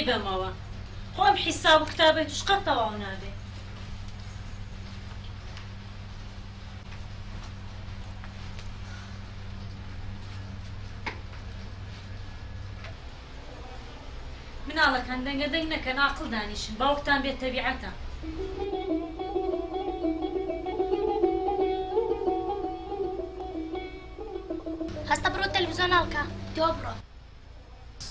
بەمەوە خۆم حیساب و کتابێت توش قەت تەواو نابێ. مناڵەکان دەنگە دەنگ نەکەن عاقڵ دانیشن باوەکتان بێت تەبیعەتە. هەستە بڕۆ تەلەڤیزۆن هەڵکە. تۆ بڕۆ.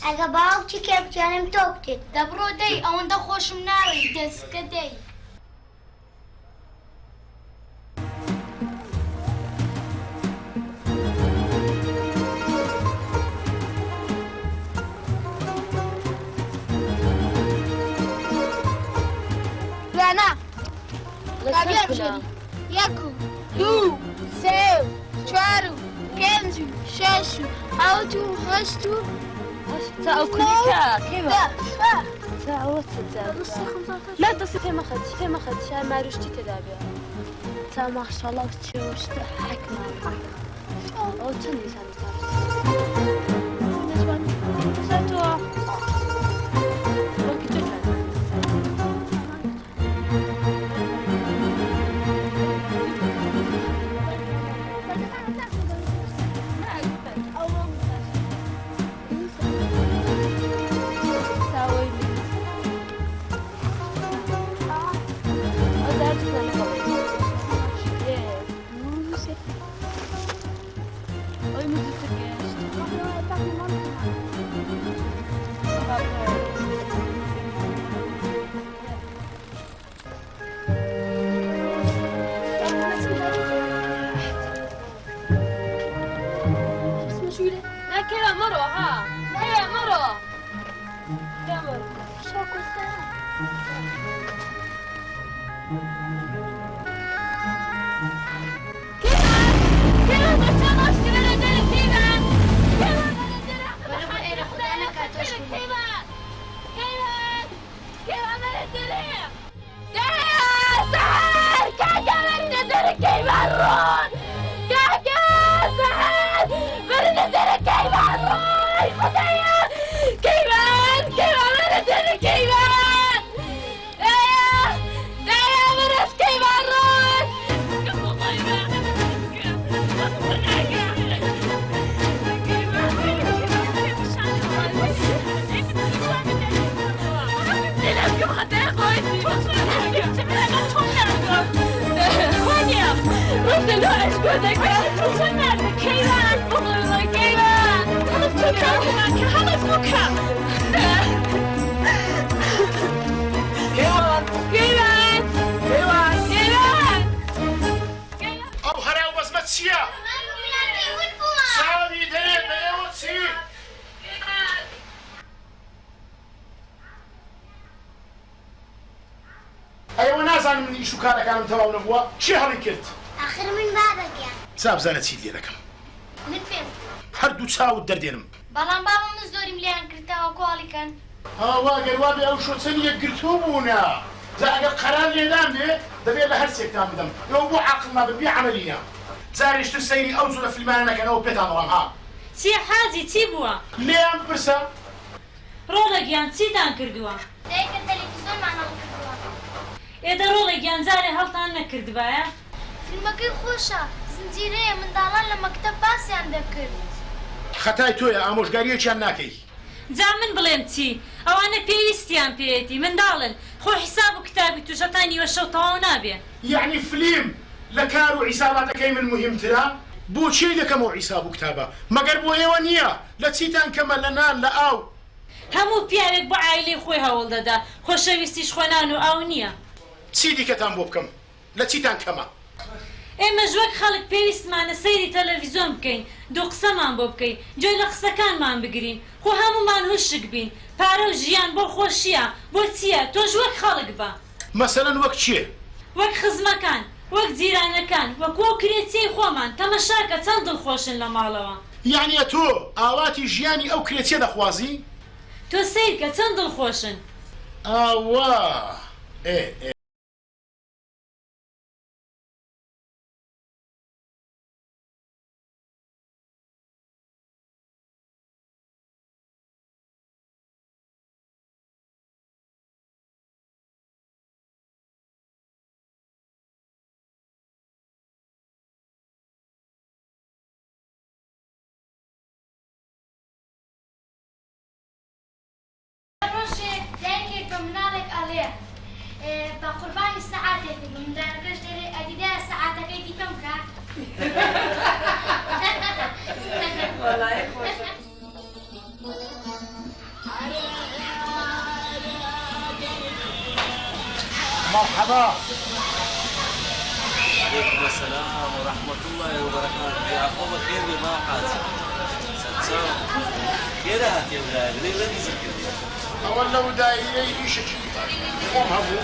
ئەگە باوکی کێ بتوانم تۆ بکەیت. دەبڕۆ دەی ئەوەندە خۆشم ناوی دەستکە دەی. وێنە رابیان شدی. 1 2 3 4 5 6 7 8 تا ئەو کولیکە کێوە لا دەستی پێمەخەت شای ماروشتی تێدا بێ تا ماشەڵڵا چێوەشتە حەکمان ئەو چەند دیسانی تۆ كذا مرة ها هي مرة جمر شوكو كذا بس مشكلة لدينا كذا أو هراو بس ما تسيا ساوي دليل بيو تسي أيوة نازل من إيشو كان تبعو نبوا شهر كرت آخر من بعدك يعني ساب زانت سيدي لكم من فين؟ هردو تساو الدردينم بەڵام بابم زۆری ملیان کردەوە کۆڵیکەن واگەر وابێ ئەو شۆچەن یەکگرتوو بوونە جا ئەگەر قەرار لێدان بێ دەبێت لە هەر سێکتان بدەم لەو بۆ عاقڵ نابن بێ عەمەلیە جارێشتر سەیری ئەو زۆرە فیلمانە نەکەنەوە پێتان بەڵام ها چی حاجی چی بووە؟ لێیان بپرسە ڕۆڵێکیان چیتان کردووە؟ دایکە تەلەڤیزۆنمان هەڵکردووە ئێدە ڕۆڵێکیان جارێ هەڵتان نەکردبایە؟ فیلمەکەی خۆشە زنجیرەیە منداڵان لە مەکتەب باسییان دەکرد خەتای تۆیە ئامۆژگاریەکیان ناکەی جا من بڵێم چی؟ ئەوانە پێویستیان پێێتی منداڵن خۆ حیساب و کتابی توشەتان نیوە شەو تەواو نابێ یعنی فلیم لە کار و عیساباتەکەی من مهمترە بۆچی دەکەمەوە عیساب و کتابە مەگەر بۆ ئێوە نییە لە چیتان کەمە لە نان لە ئاو هەموو پیاوێک بۆ عایلەی خۆی هەوڵ دەدا خۆشەویستیش خۆنان و ئاو نییە چی دیکەتان بۆ بکەم لە چیتان کەمە ئێمە ژوەک خەڵک پێویستمانە سەیری تەلەڤیزۆن بکەین دوو قسەمان بۆ بکەین گوێ لە قسەکانمان بگرین خۆ هەمومان وشک بین پارە و ژیان بۆ خۆشیە بۆ چییە تۆش وەک خەڵک بە مەسەلەن وەک چییە وەک خزمەکان وەک جیرانەکان وەکو کرێچەی خۆمان تەمەشاکە چەند دڵخۆشن لە ماڵەوە یعنی تۆ ئاواتی ژیانی ئەو کرێچیە دەخوازی تۆ سیرکە چەند دڵخۆشن ئاوا بە مناڵێک ئەڵێ بە قوربانی سەعاتێک منداڵەکەش دەرێ ئەدیدا سەعاتەکەی دیکەم بکە وەڵای خۆش مرحبا. عليكم السلام ورحمة الله وبركاته. يا أخوة خير بما حاجة. سلام. خيرات يا ولاد. ليه لا تذكر؟ أولا وداعية يشك قوم هبو.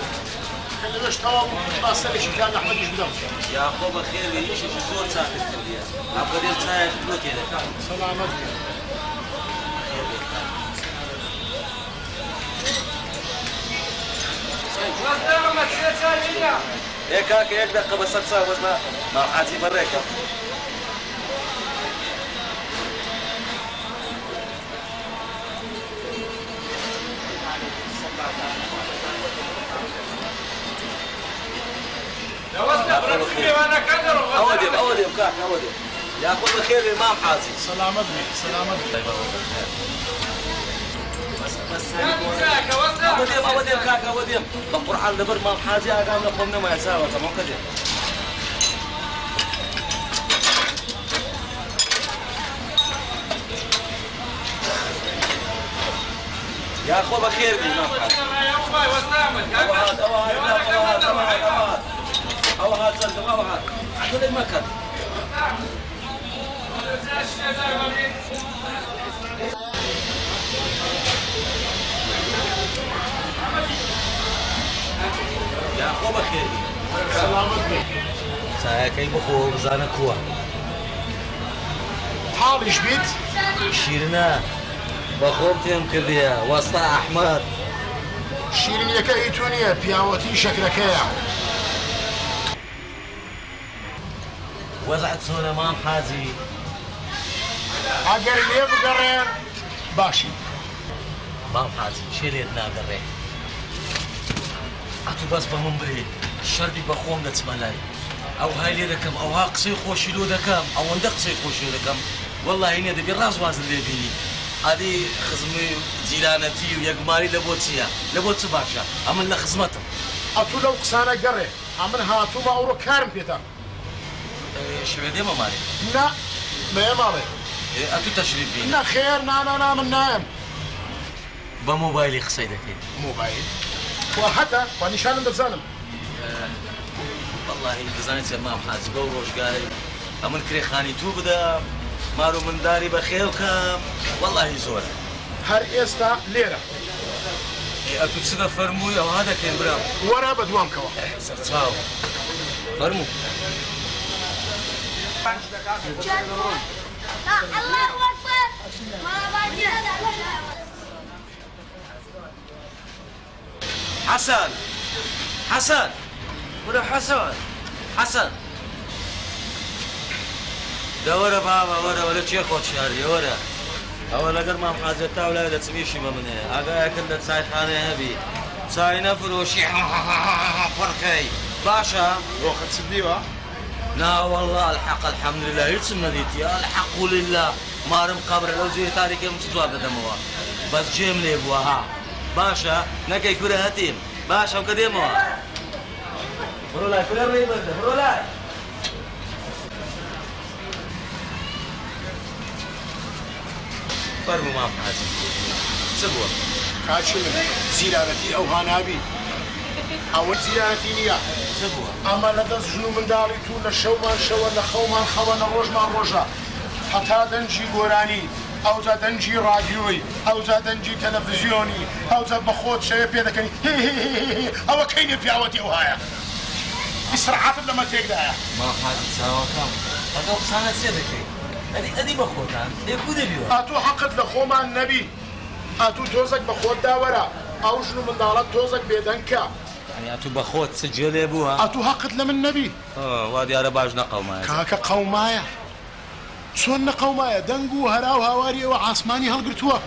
كل باش توا ما سالش كان أحمد يجبدهم. يا أخوة خير يشك زور ساكت كليا. أبغى دير ساعة فلوت يا ذكر. سلامتك. هيك هيك دقة بس أتصور بس ما حاتي بريك. أوديم كاك أوديم. يا أخوة الخير الإمام حازي. سلامتك سلامتك. بس أوديم كاك أوديم. بقرحان لبر مام حازي أقام لقومنا ما يساوي تمام كده. يا أخوة بخير بالإمام حازي. أوهات سلم أوهات. عدل المكان. يا أخوة بخير. سلامتك. ساكي بخور زانا كوا. حال إيش بيت؟ شيرنا بخور تيم كرديا وسط أحمد. شيرين يكايتونيا بياوتي شكلكيا. وزعت سونا مام حازي. أجر ليه بقرين باشي. مام حازي شيلتنا قريت. أتو بس بمن بريد شربي بخوم دتسمالاي. أو هاي لي ركم أو ها قصي خوشي لو دكم أو ندق قصي خوشي لو دكم. والله هنا دبي راس وازن لي بيني. هذه خزمي جيرانتي ويقماري لبوتسيا لبوتس باشا عملنا خزمتهم. أتو لو قسانا قري عمل هاتو ما أورو كارم بيتا. شو بدي ما مالي؟ لا ما يمالي. أتو تشريف بيني. لا خير نا من نايم. بموبايلي خسيدك. موبايل. وحتى ونشان دزانم. والله دزانت مام حازي بوروش قال أمن كري خاني تو بدا مارو من داري بخير كام والله زورة. هر إستا ليرة. أتو تسقى فرمو يا وهذا كان برام. ورا بدوام كوا. سرتاو. فرمو. الله أكبر ما باجي حسن ولا حسن دورة بابا ولا شيء خوش شهري ورا أول أجر ما محازتها ولا إذا تسميه شيء ما منها أجا كنا تساعد حالي هبي ساينا فروشي فرخي باشا روخت سديوا. لا والله الحق الحمد لله يتسمى ذيتي الحق لله ما رم قبر لو زي تاريخ مستوى دموا بس جيم لي بوها باشا نكاي كره هتيم باشا وكديموا برولاي كره ريبرد برولاي فرموا ما حاسب سبوا كاشم زيارتي أو هانابي. أول زيارتي نيا. سبوا أما لدز جنو من داري تو نشو ما شو نخو ما نخو نروج ما نروجا. حتى دنجي قراني أو زاد دنجي راديوي أو زاد دنجي تلفزيوني أو زاد بخوت شيء بيدك أو كيني في عوتي وهايا. إسرعات لما تيجي ما حاسب سوا كم هذا سنة سيدك أدي بخوتان يكون بيوا أتو حقد لخوما النبي أتو توزك بخوت داورا أو جنو من دارات توزك بيدنكا. يعني أتو بخوت سجل أبوها أتو حقد لمن النبي. وادي أرباج نقومايا كاكا قومايا. شون قومايا دنقو هراو هواري وعاسماني هالقرتوا.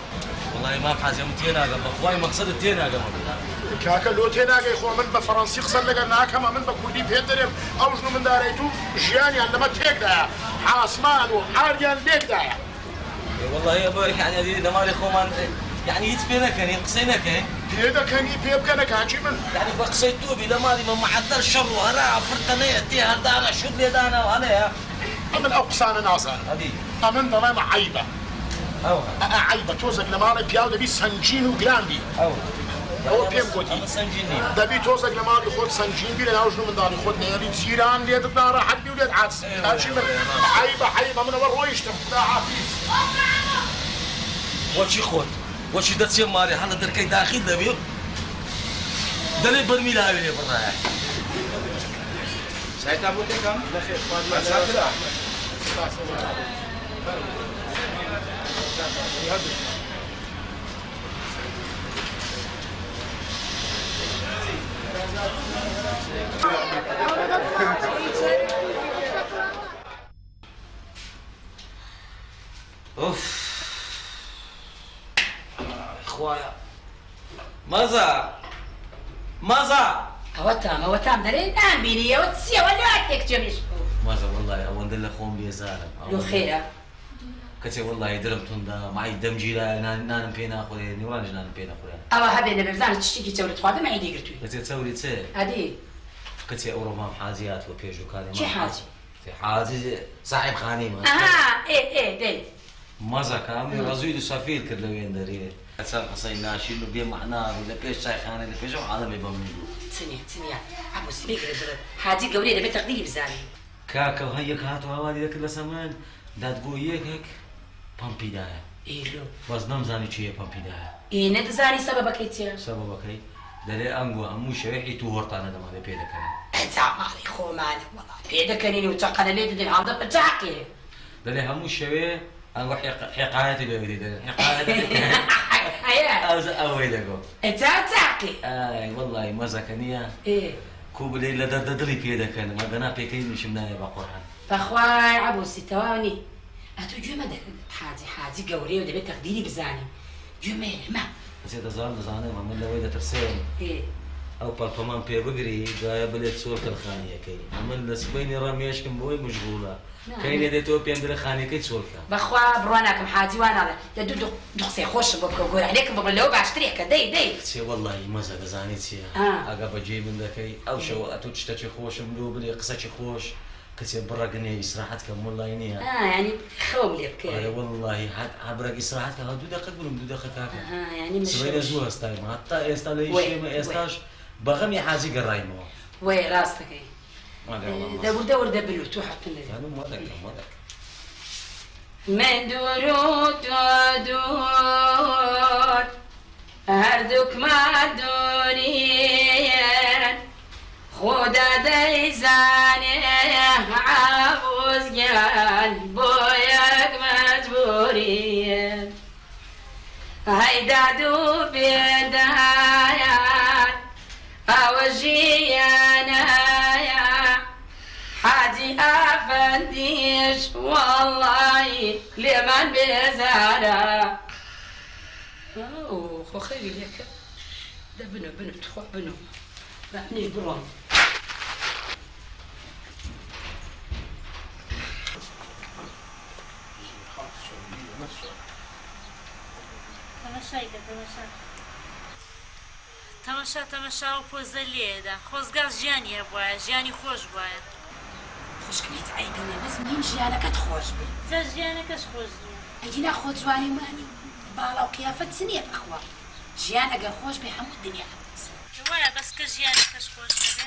والله ما حازم تيناقة بخواي مقصد تيناقة كاكا لو تيناقة يخو من بفرنسي قصر لقا ناكا من بكردي بيدرم أو جنو من داريتو جياني لما تيك دايا عاسمان وعاريان ليك دايا. والله يا ابوي يعني هذه دماري خومان يعني يتبينكني قصينكني هذا كان يبيبكنك هاجي من يعني بقصيتو بلا مالي ما معدل شر وهلا فرتني يأتيها دانا شو اللي دانا وهلا من أقصان ناصر هذه أمن ضلام عيبة عيبة توزق لمالي بياو دبي سنجين وقلاندي هو بيم قوتي سنجيني دبي توزق لمالي خود سنجين بي لناو شنو من داري خود نيري زيران ليد الدار حد وليد عدس هاجي من عيبة من ورويشتم لا عفيز وشي خود وشي دتسي ماري هلا دركي داخل دبي دلي برمي لا يلي برا ساعتها ابو كم لا خير اوف اخويا ماذا اوتام درين امبيني يا وتسيا ولا تكتمش ماذا والله اول دل خوم بيزارم لو خيره كتي والله درمتون دا معي دم جيرا نان بينا خويا نورانج نان بينا خويا او هبه نبزان تشتكي تولد خاطر ما عندي قرتوي كتي تسوي تسي هادي كتي اورما حاجيات وبيجو كاري شي حاجه حاجه صاحب خاني ما ايه دي ماذا كامل رزيد سفيل كل وين دري أسان قصي ناشي إنه بيم معناه ولا بيش شيخانة ولا بيش عالم يبمنو ثانية أبو سميك الدرب هادي قولي ده بتقدير بزاني كاكا وهيك هاتوا هوادي ذاك الزمان دا تقول هيك بامبي داها إيه لو بس نمزاني شيء بامبي داها إيه ندزاني سببك إتيا سببك هي دلي أنجو أمو شريحي توهرتانا دم هذا بيدك أنا أنت مالي خو مالك والله بيدك أني وتقنا ليه تدين عم ضب تعقي دلي همو شوي أنجو حقايتي بيدي دلي حقايتي أويلكو أنت تعقي والله مزكنيا إيه كوبلي لا ددري بيدك أنا ما بنا بيكين مش منايا بقرحان فخواي عبو ستواني أتو جمع ده حاجي قوري وده بتقديري بزاني جمع ما زيد زار زانه ما من لويدا ترسين إيه او بالطمان بي بقري جاي بلد صورة الخانية كي عمل لسبيني راميش كم بوي مشغولة كاين يدتو بيندر خانية كي تسولك بخوا بروناكم حاجي وانا دو دخسي خوش بقول عليكم بقول لو بعشتريك دي سي والله مزا زاني سي اقا بجي من ذاكي او شو اتو تشتكي خوش ملو بلي قصتي خوش كتير برقني استراحتك والله ينيها يعني خوم لي بكي والله عبرك استراحتك هادو دقيقة قولهم دو دقيقة كاكا يعني مش سوينا زوها ستاي ما حتى يستالي شيء ما يستاش بغم حاجي قرايمو وي راستك ما قال والله دور دبلو تحط لنا يعني ما ذاك من دورت ودور هردوك ما دورين خدا ديزاني عاوز جال بوياك مجبورين هيدا دو بدايات أوجينا يا حاجي أفنديش والله لمن بزارة أوه خيري لك ده بنو تخو بنو ما نجبرون تەماشا و پۆزە لێدا خۆزگاز ژیانی هەبواە ژیانی خۆش بواە خوشکێت عیبێنێ بەس مهم ژیانەکەت خۆش بێ جا ژیانەکەش خۆش نییە ئەگینا خۆ جوانی مانی باڵا و قیافەت چنیە بەخوا ژیان ئەگەر خۆش بێ هەموو دنیا وایە بەس کە ژیانەکەش خۆش بێ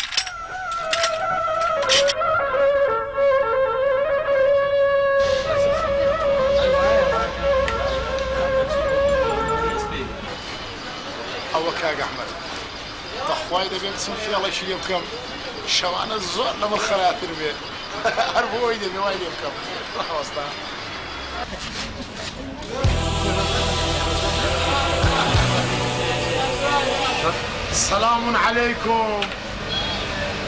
ئەوە کاک ئەحمەد بەخوای دەبێت چم فێڵێکی لێ بکەم شەوانە زۆر لەمە خەراتر بێ هەر بۆی دەبێ وای لێ بکەم ڕاوەستا سلام عليكم.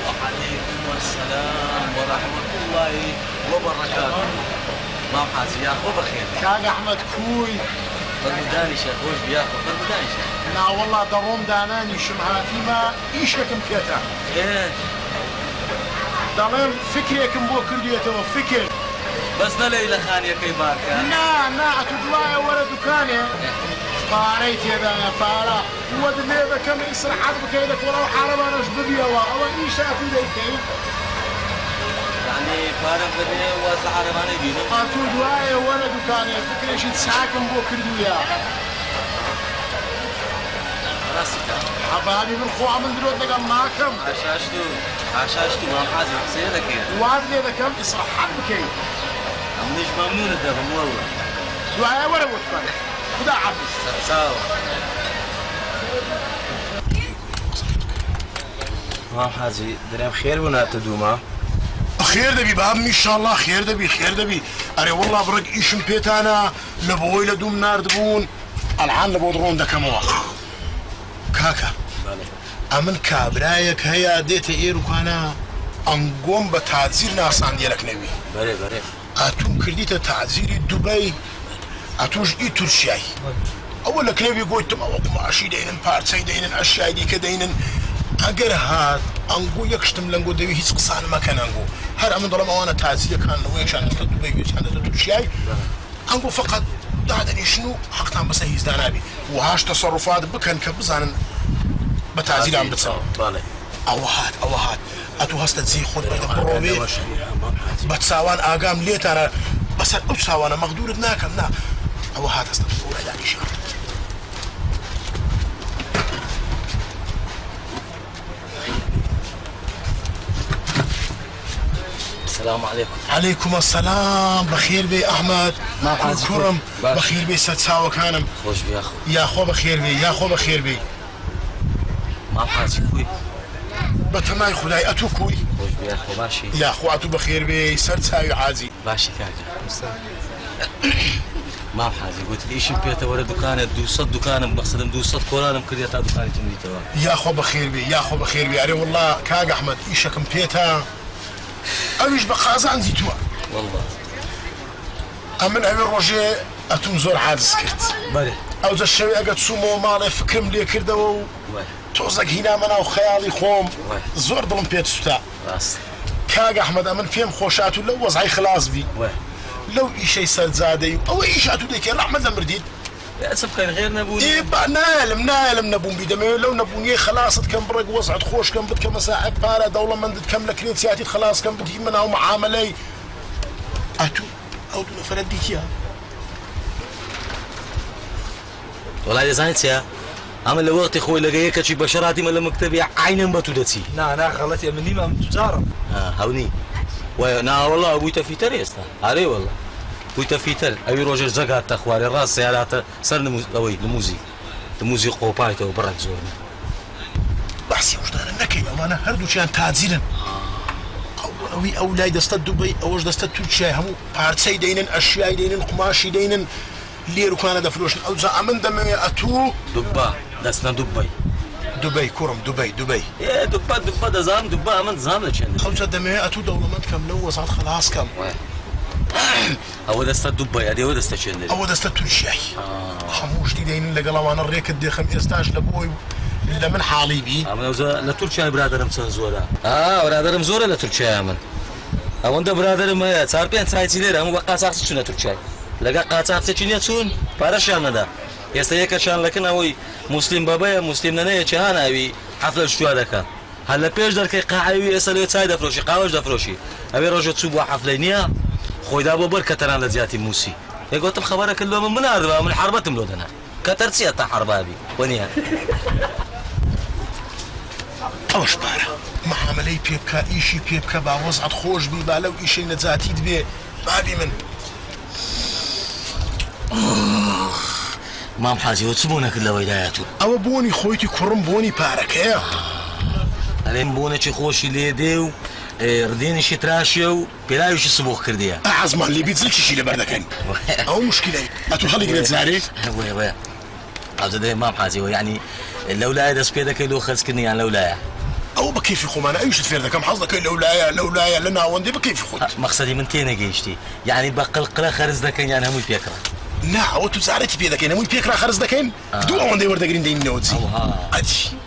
وعليكم السلام ورحمة الله وبركاته. ما حاسي يا أخو بخير. كاك أحمد كوي. فرمداني شيخ وش بياخذ فرمداني شيخ. لا والله ضروم داناني شمهاتي ما إيشكم كيتا. إيه. دالين فكريكم بو كرديته فكر. بس لا ليلة خانية كي باركة. لا أتدوايا ولا دكاني. پارەی تێدایە پارە وە دلێ دەکەم ئیسراحەت بکەی دەکۆڵەوە حارەبانەش ببیەوە ئەوە ئیشاتی دەیکەی يعني پارەم بدێ واز لە عەرەبانەی بینم هاتوو دوایە وەرە دوکانێ فکرێکی چاکم بۆ کردوویە ڕاستیتە حەباری من خوا من درۆت لەگەڵ ناکەم عاشاشت و مام حازم قسەیە دەکەێت وات لێ دەکەم ئیسراحەت بکەی ئەمنیش مەمنونت دەبم وەڵە دوایە وەرە بۆ دوکانێ خدا حافظ ساوە مام حاجی درێم خێر بوو ناتە دووما خێر دەبی بام ئینشاڵڵا خێر دەبی خێر دەبی ئەرێ وەڵڵا بڕێک ئیشم پێتانە لە بۆی لە دووم ناردبوون ئەلحان لە بۆ دڕۆن دەکەمەوە کاکە ئەمن کابرایەک هەیە دێتە ئێروکانە ئەنگۆم بە تازیر ناساندێرەک نەوی بەرێ بەرێ ئاتوم کردیتە تازیری دوبەی ئەتوش ئی تورکیایی ئەوە لە کلێوی گۆیتم ئەوە قماشی دەینن پارچەی دەینن ئەشیای دیکە دەینن ئەگەر هات ئەنگۆ یەکشتم لەنگۆ دەوی هیچ قسان مەکەن ئەنگۆ هەر ئەمن دەڵم ئەوانە تازیرەکان لەوەیەکیان دەتە دوبەی وێچیان دەتە تورکیای ئەنگۆ فقط دادەنیشن و حەقتان بەسەر هیچدا نابی وهاش تەسەڕوفات بکەن کە بزانن بە تازیران بچەوە ئەوە هات ئەتو هەستە جێی خۆت بەردە بڕۆوێ بە چاوان ئاگام لێتانە بەسەر ئەو چاوانە مەغدورت ناکەم نا ئەوە هات هەستە بۆ دانیشان السلام عليكم. عليكم السلام بخير بي احمد ما حاجة كرم باش. بخير بي ستساوى كانم خوش بي اخو يا خو بخير بي يا خو بخير بي ما حاجة خوي بتماي خداي اتو كوي خوش بي اخو ماشي يا خو اتو بخير بي سرتساوي عازي ماشي كاكا ما حاجة قلت لي ايش بيته ورا دكانه 200 دكانه مقصد 200 كولانم كريتا دكانه تمريته يا خو بخير بي يا خو بخير بي اري والله كاغ احمد ايشكم بيتا اويش بقازان زيتوا والله امن ابي روجي اتوم زور عاجز كرت بله او ذا الشوي اقد سومو مالي فكرم لي كردو توزق هنا منا وخيالي خوم زور ظلم بيت ستا راس كاغ احمد امن فيهم خوشاتو لو وضعي خلاص بي لو شيء صار زادي او ايشاتو ديك يلا احمد مرديد للاسف كان غير نبوني ايه نالم نبون بيدمي لو نبوني خلاص كم برق وضعت خوش كم بد كم ساعه بارا دوله من كم لكريت سياتي خلاص كم بدي منها معاملي اتو او دون فرديت يا والله يا زانت يا عمل لوقت اخوي لقيك شي بشراتي من المكتبي عينا بتودتي نا غلط يا مني ما تجارة هوني ونا والله ابوي تفيتر يستا علي والله ابوي تفيتر ابي روجر زقات اخواري الراس سيارات صار اوي الموزي قوبايته برك زورنا بحسي وجدان النكي وانا هردو كان تاجيرن اوي اولاد دست دبي اوج دست تركيا همو بارتسي دينن اشياء دينن قماشي دينن ليرو كان دفلوش او زعمن دم اتو دبا دسنا دبي كرم دبي يا دبا ده زام دبا من زام لشان او دم اتو دولمنت كم لو وصلت خلاص كم او دست دبا يا دي او دست شن او دست تركيا حموش دي دينن لقلوان الريك دي خم استاج لبوي الا من حالي بي اما لا تركيا برادرم سنزولا برادرم زولا لا تركيا من او انت برادرم ما صار بين سايتي لير هم بقى ساعه شنو تركيا لقى قاطعت تشيني تون بارشان ده يستيك شان لكن اوي مسلم بابا مسلم ننه چهان اوي حفله شو دكا هلا بيج درك قاعوي اسلو تايد فروشي قاوش دفروشي ابي رجو تصبوا حفلينيا خوي دابو بركه انا لزياتي موسي قلت خبرك كله من هذا من حربتهم لودنا كترسيه تاع حربابي ونيا اوش بارا معاملي بيبكا ايشي بيبكا با وضعت خوش بي با لو ايشي نزاتي دبي بابي من مام حاجي وتسمونك الا ويداياتو او بوني خويتي كرم بوني بارك يا الين بونك خوشي ليديو رديني شي تراشيو بلايو شي سبوخ كرديا اعزم اللي بيتزلش شي لبردكن او مشكله اتو خليك نتزاري وي عاوز مام حاجي يعني لولا داس بيدك لو خلصكني يعني لولا او بكيف يخوم انا ايش تفير كم حظك لولايا لنا وندي بكيف يخوت مقصدي من تينا جيشتي يعني بقلقله خرز دكن يعني همو بيكره نا او تو زارتي بيدك انا مو بيكره خرز دكن دو وندي ورد جرين دي نوتسي ادي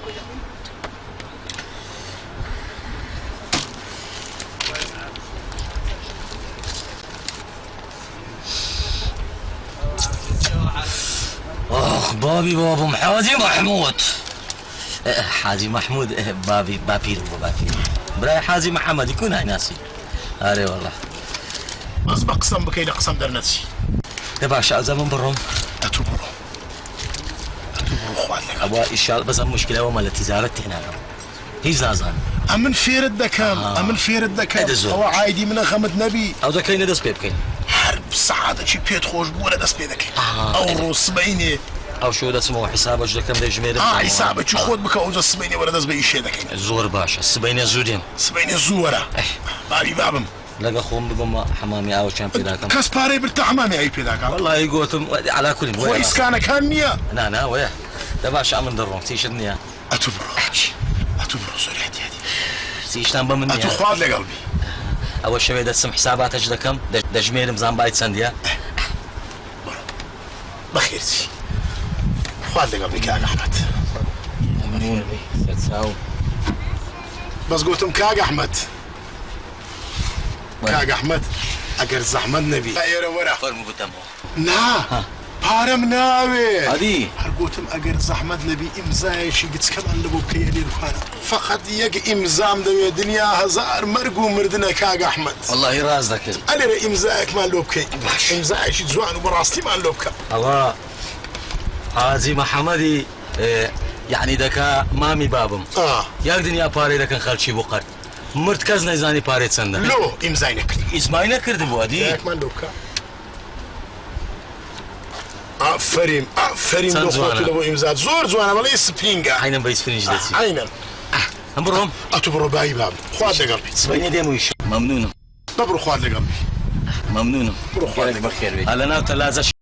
بابي بابا حاجي محمود. حاجي محمود بابي بابير براي حاجي محمد يكون هاي ناسي. هاري والله بس بقسم بكي لقسم درنتي يا باشا زمان برهم أتوبرو خوالك ابغى ان شاء الله بس المشكله وما التجارت هنا هي زازان أمن فير الدكام أمن فير الدكام هو عايدي من خمد نبي او ذا كاين دس بيبكين حرب سعادة شي بيت خوش بولا دس بيدك أو روس سبعيني او شو اسمه حسابك ذا كم جميل حسابك شو خود بك أوز السبعيني ولا دس بيشي دك زور باشا السبعين زودين سبعيني زورة بابي بابم لقى خوم بقوم حمامي او كان في ذاك كاسباري بالتحمامي أي في ذاك والله يقولتم على كل كويس كان كانيا لا وياه ده باشا امن درون تيشرني أتوبرو سوريتي هذه سيشتان بمني أتوخواد لقلبي اول شوي دسم حساباتك ذا كم ده جميل مزان بايت سنديا بخيرتي خواد لقلبي كان أحمد ممنون تساو بس قلتم كاج أحمد كاج أحمد أجر زحمد نبي لا يرى ورا فرمو قدامه نا بارم ناوي هادي هرقوتم أجر زحمد نبي إمزاي شي قد كمان لبو كيالي رفانا فقط يك إمزام دوي دنيا هزار مرقو مردنا كاج أحمد والله رازك أنا رأي إمزايك ما لوبكي إمزاي شي زوان وبراستي ما لوبكا الله حاجي محمدي يعني دكا مامي بابم ياك دنيا باري لكن خالشي بقر مرتكز نيزاني باري تسنده لو إمزاي نكرد إسماعيل نكرد بوادي ياك ما لوبكا أفريم دو خوتو لبو إمزاد زور زوانا بلا يسبينغا حينا بيس فرنج دتي عينا أمبرهم أتبرو باي باب خواد لقلبي سبعين ديمو يش ممنون نبرو خواد لقلبي ممنون برو خواد بخير هلا ناو تلازة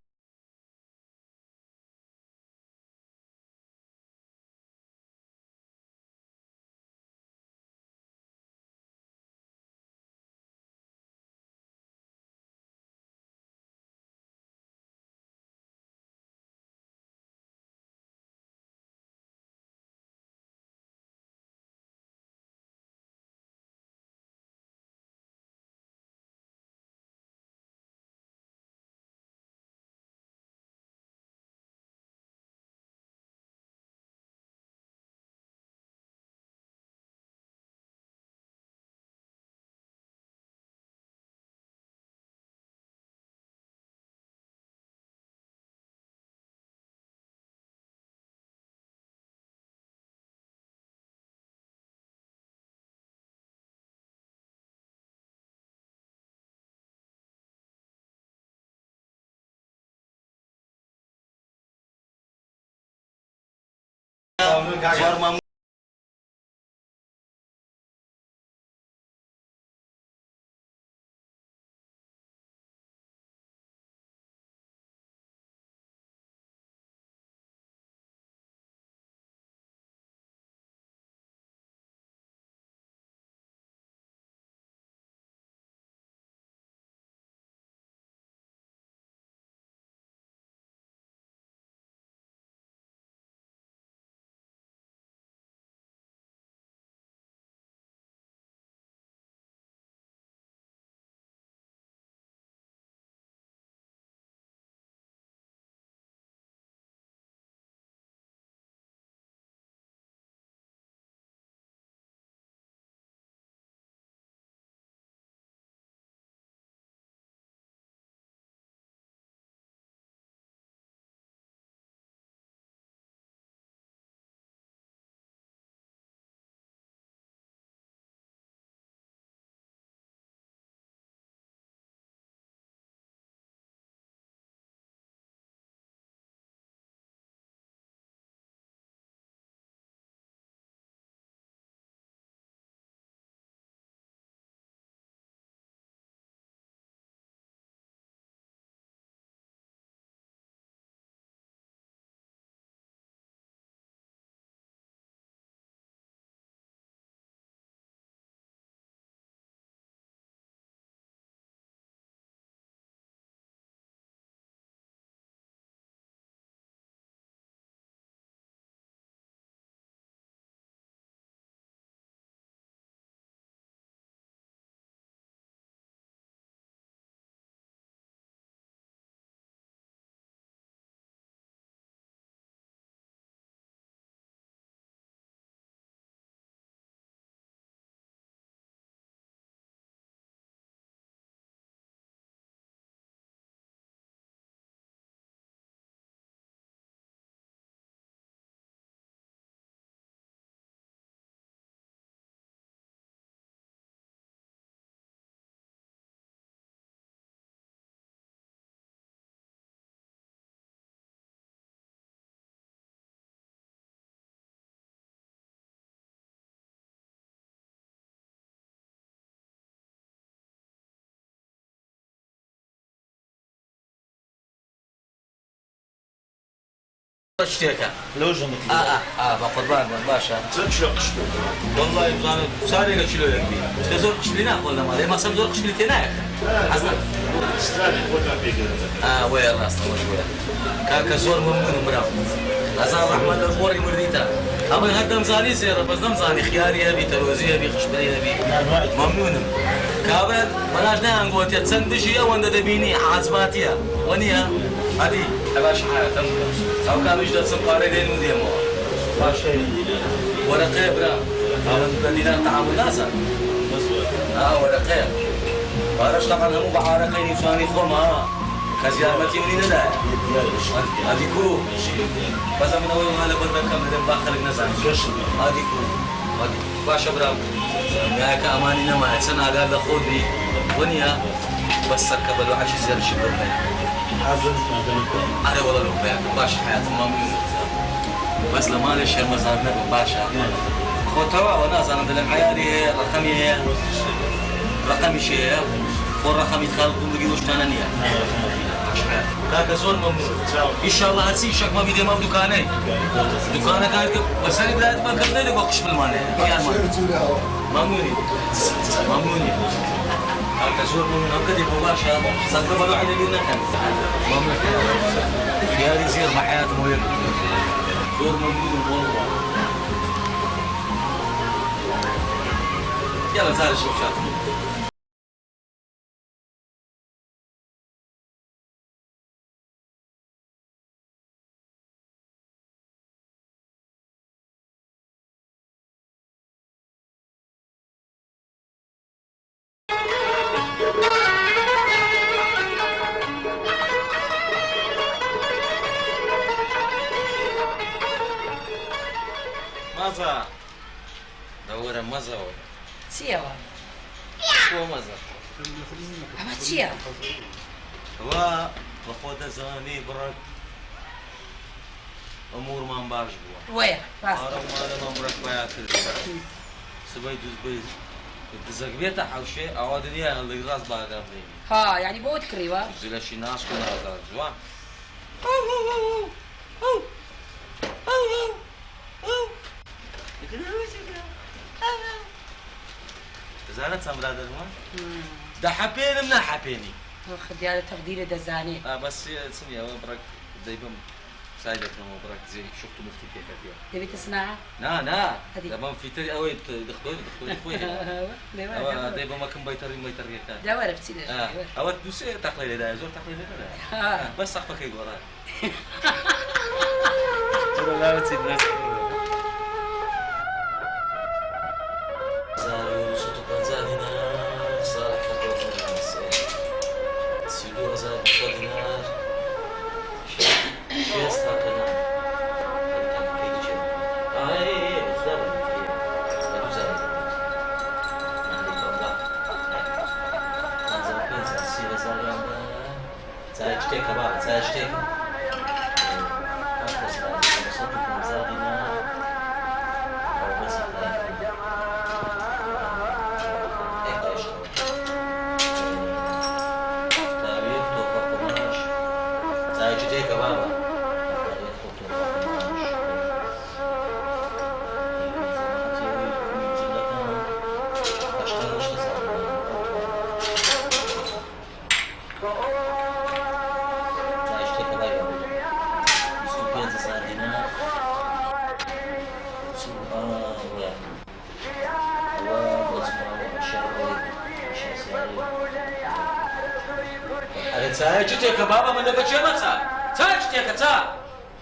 اشتيكا لو جمت بقربان باشا شو قشبه والله يبغى ساري قشلو يبي تزور قشلينا قلنا ما سبزور قشلتنا حسن استاذ ولا بيقدر وين راسنا وين كاكا زور ممكن برا أزال الرحمن الفوري مرديتا أبي هدم زاني سير بس دم زاني خياري أبي تروزي أبي خشبري أبي ممنون كابر بلاش نان قوت يتسندشي وند دبيني حاسباتيا ونيا هذه أباش حياتهم أو كانوا يجد سمقاري لين وديمو ماشي ورقة برا الذين تعامل ناسا ورقة بارش طبعا هم بعارقين يفاني خوما كزيارتي مني نداء هذيكو بس من أول ما لبنا كم ندم باخر نزان هذيكو باشا برام معك أماني نما سنة قال لخودي ونيا بس سكبلوا عشي زيادة شبه أنا والله لو بيعك باشا حياتي مامي بس لما ليش المزارنا باشا خوتوا وناس أنا دلهم عياري رقمي شيء والرقم يتخلق ونجي وش تانية كاكا زور ممنون إن شاء الله هتسي شك ما بيدي ما بدكاني دكانك هاي بس أنا بدأت بنكر ليلك وقش بالمانة ممنوني كاكا زور ممنون هم كده بباشا صدق بلو على لينا كان ممنون خياري زير بحياة مويل زور ممنون والله يلا تعال شوف شاطر مزة دورة مزة تسيوا شو مزة أما تسيوا بخوده زاني برك أمور ما مبارش بوا ويا أنا ما برك بيا كده سبي جزء بيز الزقبية حوشة أوادني اللي راس باقامني ها يعني بود كريوا زي شي ناس كنا هذا جوان زانت سمرا درما ده حبيني من حبيني خدي على تقديري دزاني بس سميها برك دايما سايدة كلام برك زي شفت مفتي كيف فيها تبي تسمعها؟ نا دابا في تري اوي دخلوني خويا دابا ما كان بيطري كان دابا بتسير اوت دوسي تقليل دا زور تقليل دا بس صحبك يقول ترى لا بتسير ناس زارو صوتو بنزانينا صالح خطوة سيدو زاد بدنار شو يستاقنا Zajdźcie baba, zajdźcie. ساجتك بابا من نبتش متى ساجتك تا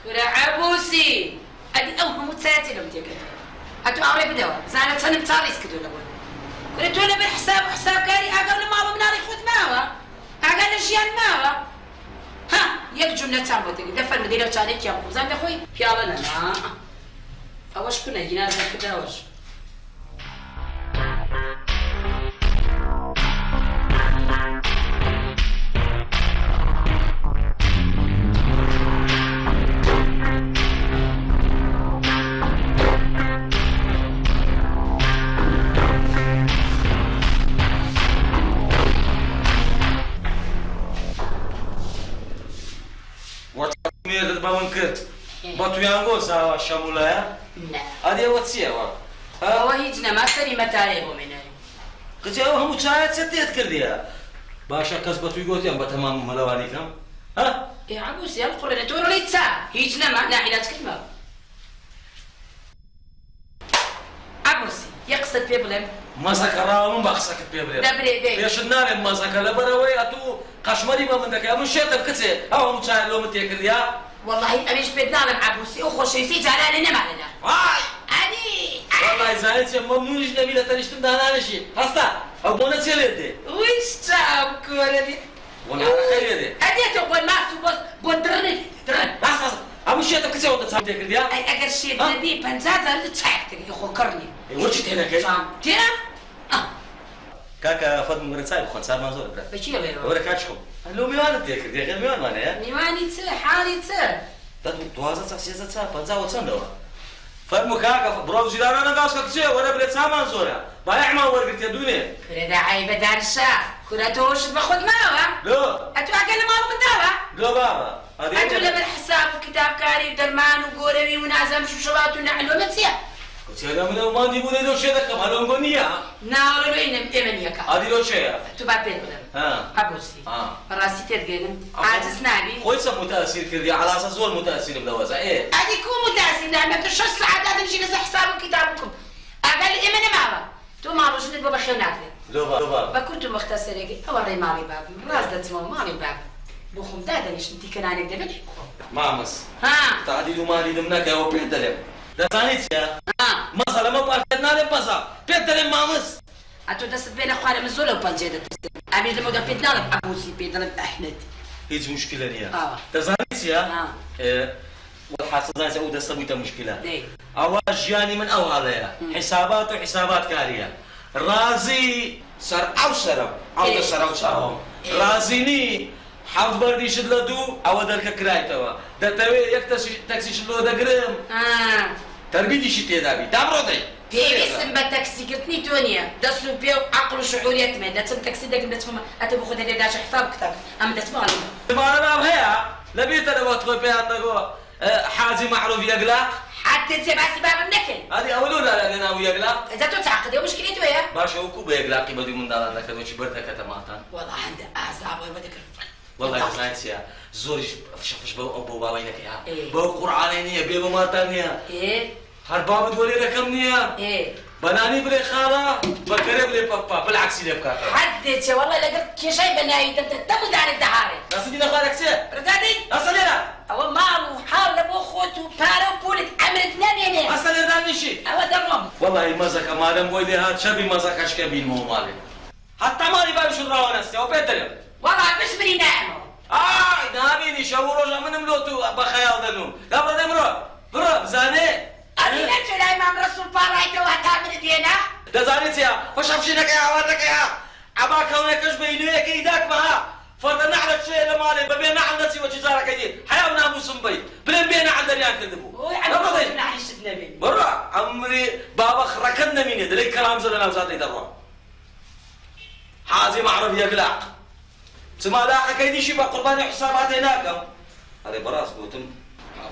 كرا عبوسي ادي او متساتي لو تيك هاتو عري بدوا زانت سنم تاريس كدو لبون كنت ولا بالحساب كاري اقل ما بنار يفوت ماوا اقل شيان ماوا ها يك جمله تامبوتك دفع المدينه تشالك يا ابو زان اخوي يلا انا اواش كنا جنازه كده واش وتمير بمنكت بطويانغو ساوا شامولايا لا هذه واتسيا هو هيجنا ما سري متاعي بومنا قلت له هم شاهد ستيت كرديا باشا كسبت ويقول يا بتمام ملواني كم ها يا عبوس يا القرآن تورو لي تسا هيجنا ما ناحية كلمة عبوسي يقصد بيبلم مسكرا من بخسك بيبلم دبري بي ليش النار مسكر لبروي اتو قشمري ما منك يا مش شيء تبكتي هم شاهد لو متيكرديا والله أميش بدنا لم عبوسي أخو شيء سيج على لنا ما لنا هاي أني والله زايد يا ممنوج نبيله تنشتم ده انا شيء هستا او بونا تشيلدي وش تعب كورني وانا على خير دي أديت أقول ما سو بس درني بس ابو شيء تبكتي وانت صار تيكرديا أي أجر شيء نبي بنزات اللي تحكي أخو كرني وش تينا كده تينا كاكا فضل من رسائل خن صار منظور برا بشي غيره ولا كاتشكم لو ميوان تيكرديا غير ميوان مانا يا ميواني تسا حالي تسا دوازة سياسة تسا بنزا وتسان دوا فرمو كاكا برو زيرانا نقاس كتشي ولا بلد سامان زورا بايع ما ورقت يدوني كردا عيبة دارشا كنا توش باخد معها لو أتو أكل مالو من دارا لو بابا أتو لما الحساب وكتاب كاري ودرمان وقوربي ونازم شوشرات ونحلو متسيا قلت يا من ما دي بودي لو شيء ذاك ما لو غنيا ناولو إنم إمنيكا هذه لو شيء تو بابين بلم ها أبوسي راسي تدقينم عاجز نابي خويس متأثر كذي على أساس زول متأثر بلوزة إيه أدي كو متأسي نعم تشو السعادة نجي نزح حساب وكتابكم أقل إمن معها تو معروش ندبو بخير ناكلم لو بابا بكنت مختصرة أوري مالي باب راس دتمو مالي باب بخم دادا ليش انتي كان عليك دبل مامس ها تعديل مالي دمناك يا وبيدلم ده ثانيت يا ها مثلا ما بارتنا لم بسا بيدلم مامس أتو دست بين أخواني من زولة وبنجيدة تستلم أبي لما قال بيدنا لك أبوسي بيدنا لك أحمد هيج مشكلة نيا آه تزانيت يا آه والحاصل زي سعود السبوية مشكلة دي أواج جاني من أول يا حسابات وحسابات كارية رازي سر أو سر أو سر أو سر رازيني حافظ بردي شدلدو أو درك كرايتوا ده توي يكتسي تاكسي شدلو ده قرم تربيتي شتي دابي دابرودي في اسم بتاكسي قلتني تونيا دسو بيو عقل وشعوريات ما دتم تاكسي دك دتم أتبو خد هذا داش حساب كتاب أم دتم على ما أنا بهيا لبيت أنا واتخوي بيها عندكوا حازي معروف يقلق حتى تبع سباب النكل هذه أولونا لأننا ويقلق إذا تعقد يوم مشكلته يا باشا وكوبا يقلق بدي من دار عندك هذا شيء بردك كتماتان والله عنده أعصاب وبدك والله زايد يا زوري فش بو باوينك يا إيه. بو قرآنية بيبو ماتانية إيه هرباب تقولي رقمنية إيه بناني بلي خالة بكرة بلي بابا بالعكس اللي بكاتا حدث يا والله لقيت كل شيء بناي تمد عن الدعارة ناسدينا خالك سي رتادي أصلينا أول مالو حاول أبو خوت وبارو بولت عملت نبي أصلي داني شيء أول درهم والله مزك ما دام بويدي هاد شبي مزك أشكبين مو مالي حتى مالي باي شو راونا سي وبيتريم والله مش بري نعمه نابيني شاورو من ملوتو بخيال دنو لا برا دمرو برا زاني أنا نمشي الإمام رسول بارايته وهتعمل دينا دزانيت يا فشفشينك يا ورك يا عباك هونك بينيك ايدك معها فرضنا على الشيء لمالي ببينا على نفسي وجزارك جديد حياه وناموس بي بلين بينا على دريان كذبوا هو يعني من عيش النبي برا عمري بابا ركضنا مين يدري كلام زلنا وزاد يدروا حازم معروف يقلق سما لا حكيتي شي بقربان حسابات هناك هذا براس قوتم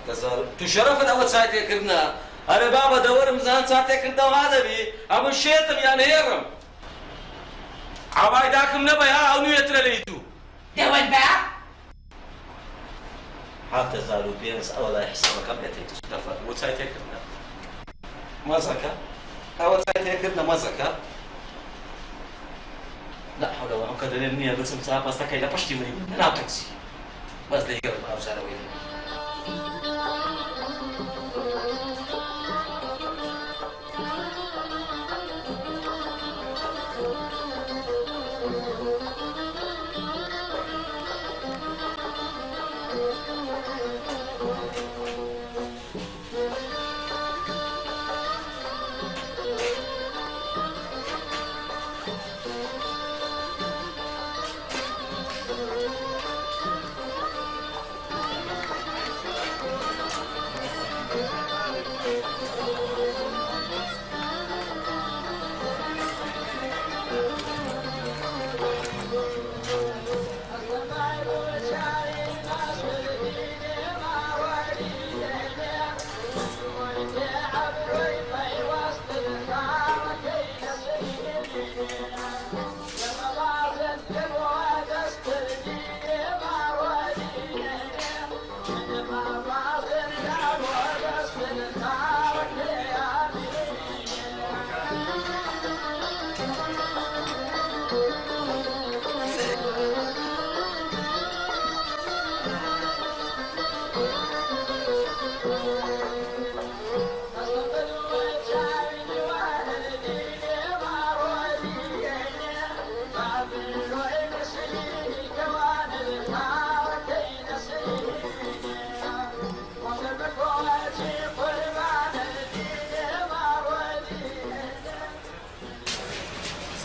تزال تشرفت اول ساعه كرنا أنا بابا دور مزان ساعتك كنت هذا بي أبو الشيطم يعني هيرم عباي داكم نبا يا أو نيتر ليتو دول بقى حتى زالوا بينس أولا يحسبك كم يتيتو ستفر وساعتك كرنا ما زكا أول ساعتك كرنا ما زكا لا حول ولا قوة إلا بالله بس مسافة بس تكيل بشتي مريم أنا تاكسي بس ليه يقرب أو ساروي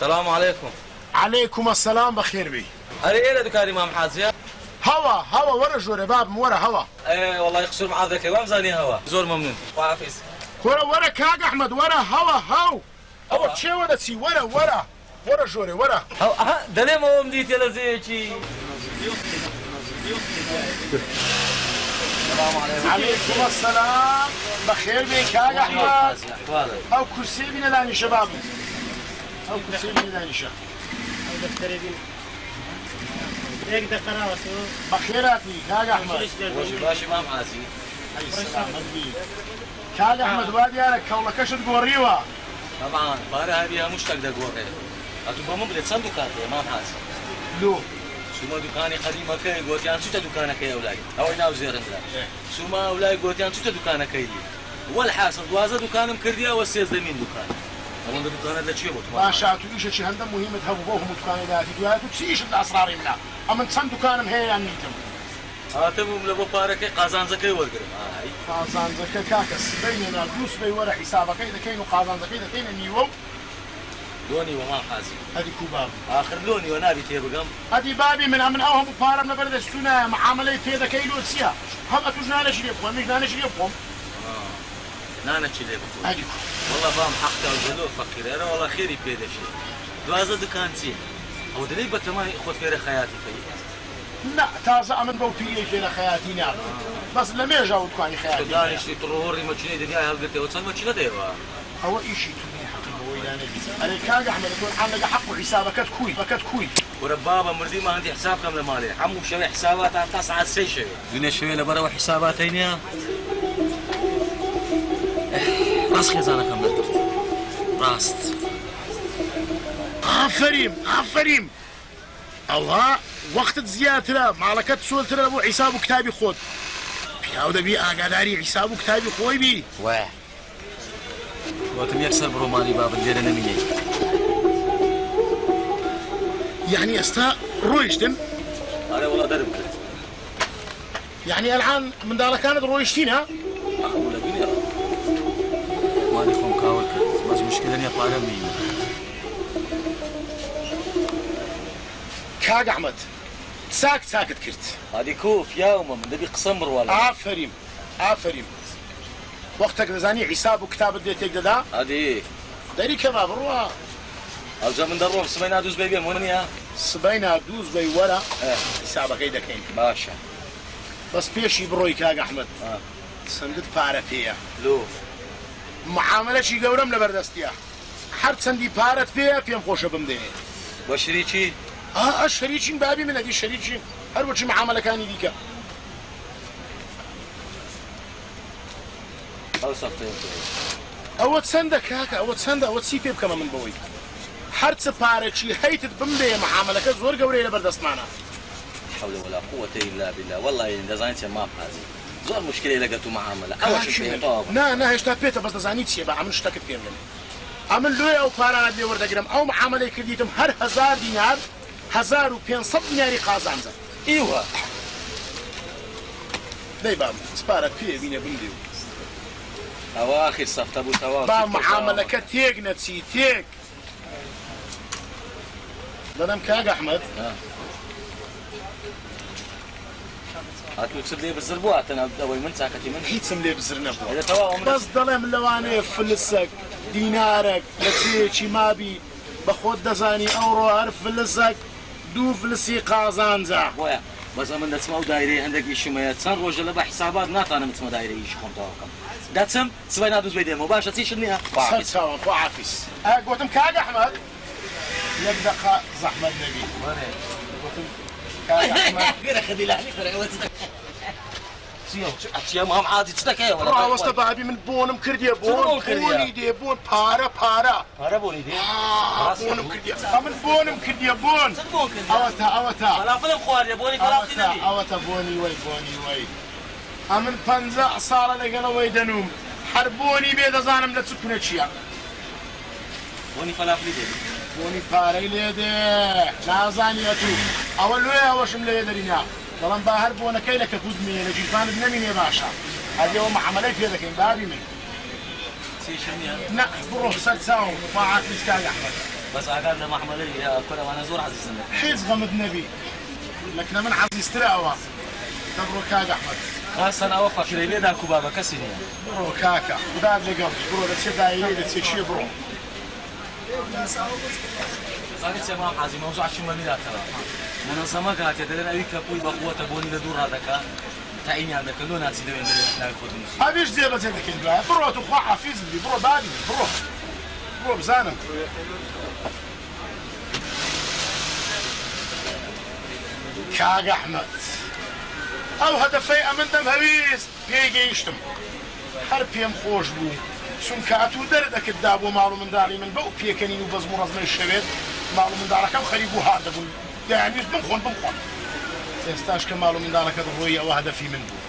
السلام عليكم. عليكم السلام بخير بي. أري إيه دكان إمام حازم؟ هوا ورا جوري باب ورا هوا. إيه والله يقصر معاذك وام زاني هوا. زور ممنون. وعافيس. ورا كاغ أحمد ورا هوا تشي ولا تسي ورا جوري ورا. ها دليل ما مديت يلا زيكي. السلام عليكم. عليكم السلام بخير بي كاغ أحمد. أو كرسي بنا داني شباب. أو كرسي بنا داني شباب. بخيراتي كاغ أحمد. باشي ما معاسي. أي سلامة بي. كاغ أحمد وادي أنا كولا كشت قوريوا. طبعا بارا هذه مشتاق دقوري. أتوقع ممكن تصندوقات ما معاسي. لو. سوما دكاني قديمة كي قلت يعني شو دكانك يا أولاد أو يناو زيرن لا سوما أولاد قلت يعني شو دكانك كي والحاصل دوازة دكانم كرديا والسيز زمين دكان أنا دكان هذا شيء ما شاتو إيش شيء هندم مهمة هبوهم دكان ذاتي دواتو تسيش الأسرار منا أما تسند دكانم هي يعني تم هاتم لبو بارك قازان زكي ورقرم هاي قازان زكي كاكس بيننا دوس بي ورا حسابك إذا كانوا قازان زكي إذا كان نيوم لوني وما حازي هذه كوباب آخر لوني ونابي تيبقم هذه بابي من أوهم بارم نبرد السنة معاملة هذا كيلو تسيا هم أتوجنا نشريبهم مش نشريبهم نانا تشيلي بقول هذه والله بام حقته وجلو فكر أنا والله خيري بيد شيء دوازة دكان سين أو دليل بتماي خد فير خياتي في لا تازة أمن بوتي فينا خياتي نعم بس لما يجاوا دكاني خياتي داني شتي تروهوري ما تشيني دنيا هالقتة وتصل ما تشيني ديوا هو إيشي تبني حقه ويلاني أنا كاغ أحمد يقول عندك حق حسابك كوي وربابا مردي ما عندي حساب كامل مالي عمو بشوي حسابات عم تصعد سي شوي دنيا شوي لبرا وحساباتين يا راس خزانة كامل راست آفرين الله وقت زيادة مالكت سول ترى أبو حساب كتابي خود بياو دبي أقداري حساب كتابي خوي بي واه وتم يكسر بروماني باب الليلة نميني يعني استا رويشتن أنا والله درب كنت يعني الآن من دارك كانت رويشتين ها أقول لك يا ما لكم كاول كنت بس مشكلة إني أطلع رمي كاغ أحمد ساكت كرت هذه كوف يوم من دبي قسمر ولا آفرين وقتك زاني حساب وكتاب اديتك دا هذه داري كما بروا أرجع من دروم سبعين أدوز بيبي مونيا سبعين أدوز بي ورا حسابك إذا كين باشا بس بيشي بروي كاغ أحمد سندت بارة فيها لو معاملة شي قورم لبردستيا حرد سندي بارة فيها خوشة بمديني وشريكي الشريكين بابي من هذه الشريكين هل وجه معاملة كان ديك أو صفتين أو تسندك هكا أو تسيبي كمان من بوي حرد سبارة شي هيت بمدي معاملة كزور قوري لبردست معنا حول ولا قوة إلا بالله والله إن دزاينتي ما بحازي زور مشكلة لقيتو معاملة أول شيء طاب نا اشتبيته بس دزاينيت شي بقى عمل اشتكت فيه مني عمل له أو بارا اللي ورد أجرم أو معاملة كرديتم هر 1000 دينار 1500 دينار قازانزا ايوه داي بام سبارة فيه بينا بنديو اواخر صفت ابو تواصل بام معاملة كتيق نتسي تيق دلم كاغ احمد هاتو تكسب لي بالزربوات انا اول من ساكتي من حيتسم لي بالزرنب اذا توا بس دلم لواني فلسك دينارك لتسيتشي مابي بخود دزاني اورو عرف فلسك دو فلسي قازانزا بويا بس من نسمعوا دايري عندك شي ما تصر وجل بحسابات ناط انا متسمع دايري ايش كنت توكم داتسم سبعين ادوز بيدي مباشره تيش النها سوا وعافيس قلتم كاغ احمد يبدا زحمه النبي قلتم كاغ احمد غير خدي لحني سيو ما عادي تستكي ولا روح وسط بابي من بونم كردي بوني دي بون بارا بوني دي بونم كردي من بونم كردي بون اوتا فلا فيلم خوار يا بوني فلا فيلم اوتا بوني وي امن 15 صار لقنا ويدنوم حربوني بيد زانم لتسكن اشياء بوني فلا فيلم بوني باري ليدي لا زانيتو اول ويا وشم ليدرينا طالما باهر بونا كيلك كودمي لجيفان بنمين يا باشا هذه هو عمليه في ذاك بابي من سيشنيا لا بروح سلساو ما عاد مسكاي احمد بس ئاگات لە مەحمەدەی کۆرەوانە زۆر حەزیزن لەکەن. هیچ غەمت نەبی لەکنە من حەزیزترەوە دەبڕۆ کاک ئەحمەد. خاستان ئەوە فەقیرەی لێدا کوبا بە کەسی نییە. بڕۆ کاکە خودات لەگەڵ بڕۆ لە چێ دایرەی لە چێکیە بڕۆ. زانیت چێ مام حەزی مەوزوع شمەلیداتەوە. منەزەمە کاتێ دەڵێن ئەوی کەپووی بەقووەتە بۆنی لە دوور ڕادەکە تاینیان دەکەن لۆ ناچی دەوێن دەوێت ناوی خۆت نووسی. هەمیش جێبەجێ دەکەین دوایە بڕۆ تو خوا حەفیز بی بڕۆ بابی بڕۆ بڕۆ بزانم. کاک ئەحمەد ئەو هەدەفەی ئەمن دەمهەویست پێی گەیشتم هەر پێم خۆش بوو چونکە ئەتوو دەردەکتدا بۆ ماڵ و منداڵی من بەو پێکەنین و بەزم و ڕەزمەی شەوێت ماڵ و منداڵەکەم خەریب و هار دەبوون دەیانویست بمخۆن ئێستاش کە ماڵ و منداڵەکەت ڕۆی ئەوە هەدەفی من بوو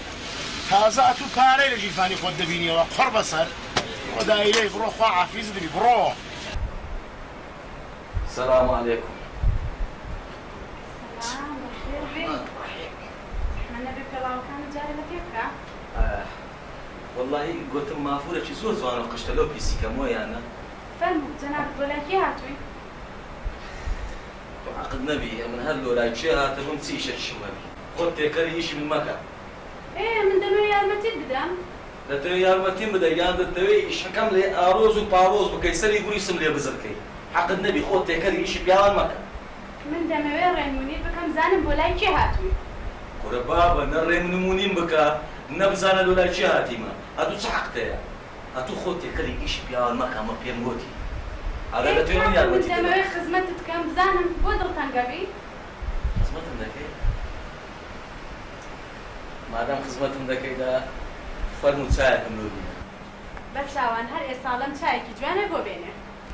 تازە ئەتوو پارەی لە ژیفانی خۆت دەبینیەوە قڕ بەسەر بڕۆ دایرەی بڕۆ خوا حافیز دەبی بڕۆ. سەلام عەلەیکوم. والله گوتم مافورێکی زۆر جوانە قشتە لەو پیسیکەمەوە یانە؟ فەرموو جەناب بۆ لای کێ هاتووی؟ عقد نەبی من هەر لۆ لای کێ هاتەبووم چی ئیشێکیشم هەبی خۆت تێکەری ئیشی من مەکە. من دەمەوێت یارمەتیت بدەم. دەتەوێت یارمەتیم بدە یان دەتەوێت ئیشەکەم لێ ئارۆز و پاڕۆز بکەی سەری گوریسم لێ بزرکەی عقد نەبی خۆت تێکەری ئیشی پیاوان مەکە. من دەمەوێت ڕێنمونیت بکەم زانم بۆ لای کێ هاتووی. کورە بابە نە ڕێنمونیم بکە نەبزانە لۆ لای چێ هاتیمە ئەتوو چ حەقتەیە ئەتوو خۆت تێکەری ئیشی پیاوان مەکە ئەمە پێم گوتی. ئەگەر دەتەوێت من یارمەتی بدەم. من دەمەوێت خزمەتت بکەم بزانم بۆ دڵتەنگەبی. خزمەتم دەکەی؟ مادام خزمەتم دەکەیدا فەرموو چایەکم لۆ بینە. بە چاوان هەر ئێساڵەم چایەکی جوانە بۆ بێنێ.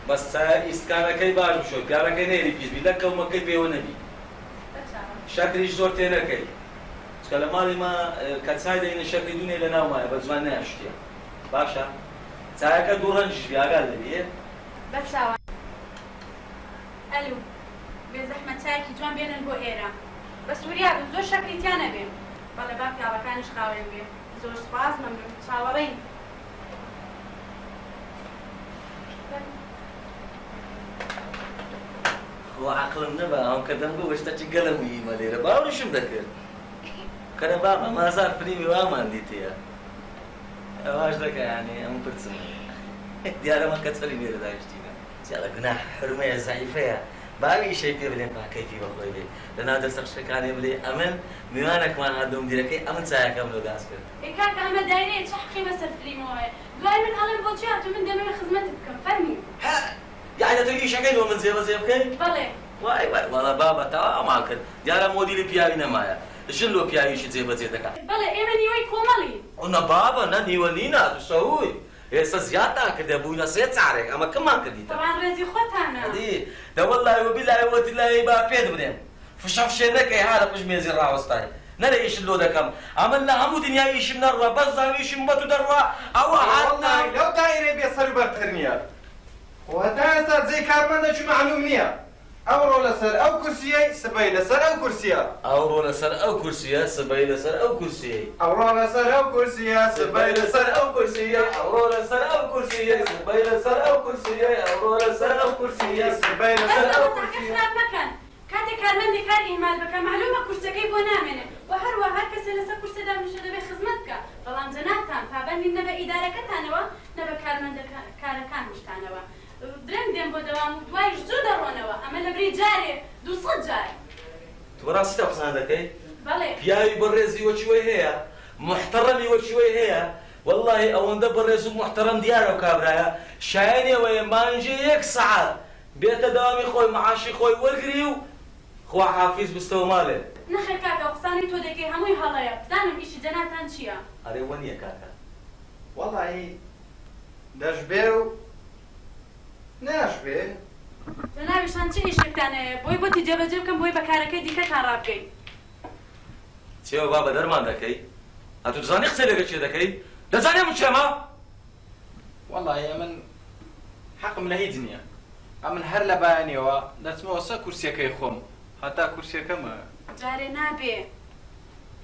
بەس چایە ئیسکانەکەی باش بشۆ پیاوەکەی نێری پیسبی لە کەومەکەی پێوە نەبی. شەکریش زۆر تێ نەکەی. چکە لە ماڵی ما کە چای دەینە شەکری دوونێ لە ناو مایە بە جوان نایشتیە. باشە؟ چایەکە دوو ڕەنجیش بیاگال دەبێ؟ بە چاوان. ئەلو بێ زەحمەت چایەکی جوان بێنن بۆ ئێرە. بە سووریا بن زۆر شەکریتیان نەبێ. بەڵێ با پیاوەکانیش خاوێن بێ. زۆر سوپاس مەمنون چاوەڕێین. خۆ عەقڵم نەبا ئەوم کە دەمگە وەشتەکی گەلم ویمە لێرە باوریشم دەکرد. کەرە بابە مازار فریمی وامان دیتەیە. ئەواش دەکە یعنی ئەم پرچم. دیارە من کە چەری لێرە داشتینە. جیاڵە گوناح حرمەیە زەعیفەیە. باوی ئیشەی پێ بڵێن پاکەیفی بەخۆی بێ. لەناو دەستە قشەکانێ بڵێ ئەمن میوانێکمان هەردووم دیرەکەی ئەمن چایەکەم لۆ گاز کرد. کاکە ئەمە دایرەیە چ حەقی بەسەر فریمەوەیە. دوای من ئەڵێم بۆ چی هاتوو من دەمەوێت خزمەتت بکەم فەرمی. یعنی دەتەوێت ئیشەکەی لۆ من جێبەجێ بکەی؟ بەڵێ. وای وای وەڵە بابە تەوا ئەمان کرد. دیارە مۆدیلی پیاوی نەمایە. ژن لۆ پیاویشی جێبەجێ دەکات. بەڵێ ئێمە نیوەی کۆمەڵی. نە بابە نە نیوە نینە دووسەووی. ئێستا زیادتان کردە بووینە سێ چارێک ئەمە کەممان کردیتە. تەوان ڕێزی خۆتانە. دەوەڵای وەبیلای وەتیلای با پێت بدێم. فشە فشێ نەکەی هارە پشت مێزی ڕاوەستای. نەرە ئیشت لۆ دەکەم. ئەمە لە هەموو دنیای ئیشم نەڕوە بەس زاویشم بەت و دەڕوا ئەوە هاتنا لەو دایرەی بێسەر و بەرتر نییە. وەتا ئێستا جێی کارمەندێکی معلوم نییە. ئەوڕۆ لەسەر ئەو کورسیەی سبەی لەسەر ئەو کورسیە. ئەوڕۆ لەسەر ئەو کورسیە سبەی لەسەر ئەو کورسیەی. ئەوڕۆ لەسەر ئەو کورسیە سبەی لەسەر ئەو کورسیە. ئەوڕۆ لەسەر ئەو کورسیە سبەی لەسەر ئەو کورسیە. ئەوڕۆ لەسەر ئەو کورسیە سبەی لەسەر ئەو کورسیە. مەکەن. کاتێک کارمەندێک کار ئیهمال بکە معلومە کورسەکەی بۆ نامێنێ و هەروە هەر کەسێ لەسەر کورسەدا بنیشە دەبێت خزمەت بکە. بەڵام جەنابتان پابەندی نە بە ئیدارەکەتانەوە نە بە کارەکان شتانەوە. درەنگ دێن بۆ دەوام و دوایش زوو دەڕۆنەوە. ئەمە لە بری جارێ 200 جار. تۆ ڕاستی قسان دەکەی؟ بەڵێ. پیاوی بەڕێزی وەچوەی هەیە، محتەڕەمی وەچوەی هەیە. والله ئەوەندە بەڕێز و محتەڕەم دیارە و کابرایە شایەنێوەیە مانجێ 1 سەعات بێتە داوامی خۆی مەعاشی خۆی وەرگری و خوا حافیز بستەوە ماڵێ. نەخێر کاکە قسانی تۆ دەکەی هەمووی هەڵەیە. بزانم ئیشی جەنابتان چییە؟ ئەرێ وە نییە کاکە. وەڵی دەشبێ و ناشبێ. جەنابیشان چ ئیشێکتانەیە بۆی بۆتی جێبەجێ بکەم بۆی بە کارەکەی دیکەتان ڕابگەین. چێوە بابە دەرمان دەکەی؟ ئەتوو دەزانی قسەی لەگەڵ چێ دەکەی؟ دەزانێ من چێمە؟ وەڵی من حەقم لە هیچ نییە. ئەمن هەر لە بەیانیەوە دەچمەوە سەر کورسیەکەی خۆم هەتا کورسیەکەمە. جارێ نابێ.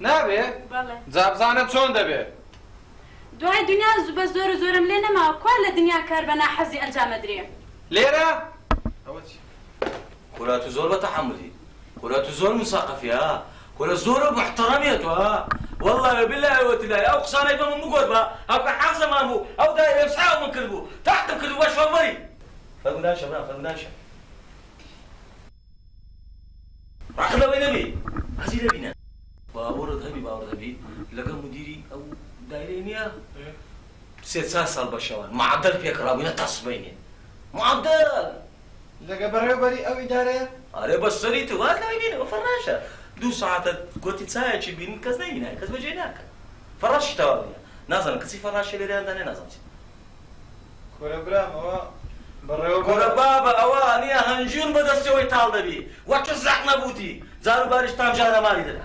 نابێ؟ بەڵێ. جا بزانم چۆن دەبێ؟ دوای دنیا بە زۆر زۆرم لێ نەماوە کوا لە دنیا کار بە ناحەزی ئەنجامەدرێ. لێرە؟ ئەوەچی كرات زور بتحملي كرات زور مثقفة ها كرة زور محترمية ها والله بالله وتلاي أو قصاني بمن مقول بها أو كحافظة مامو أو دا يفسحوا من كلبو تحت كلبو وش فمري فقناشة برا فقناشة راكب وين نبي هزي نبينا باور ذهبي لقى مديري أو دايرينيا ست سال بشوان معدل فيك رابينا تصبيني معدل لەگە بەڕێوەبەری ئەو ئیدارەیە أري بس صريت وقت لا يبين فراشة دو ساعات قلت تساعد شي بين كذا يبين كذا بجيناك فراش توابيا نازل كسي فراش اللي عندنا نازل کۆرە برام ئەوە بەڕێوەبەر كورا بابا أواني هنجون بدأ سوي طالبي وتزعق نبوتي زارو بارش تام جانا مالي ده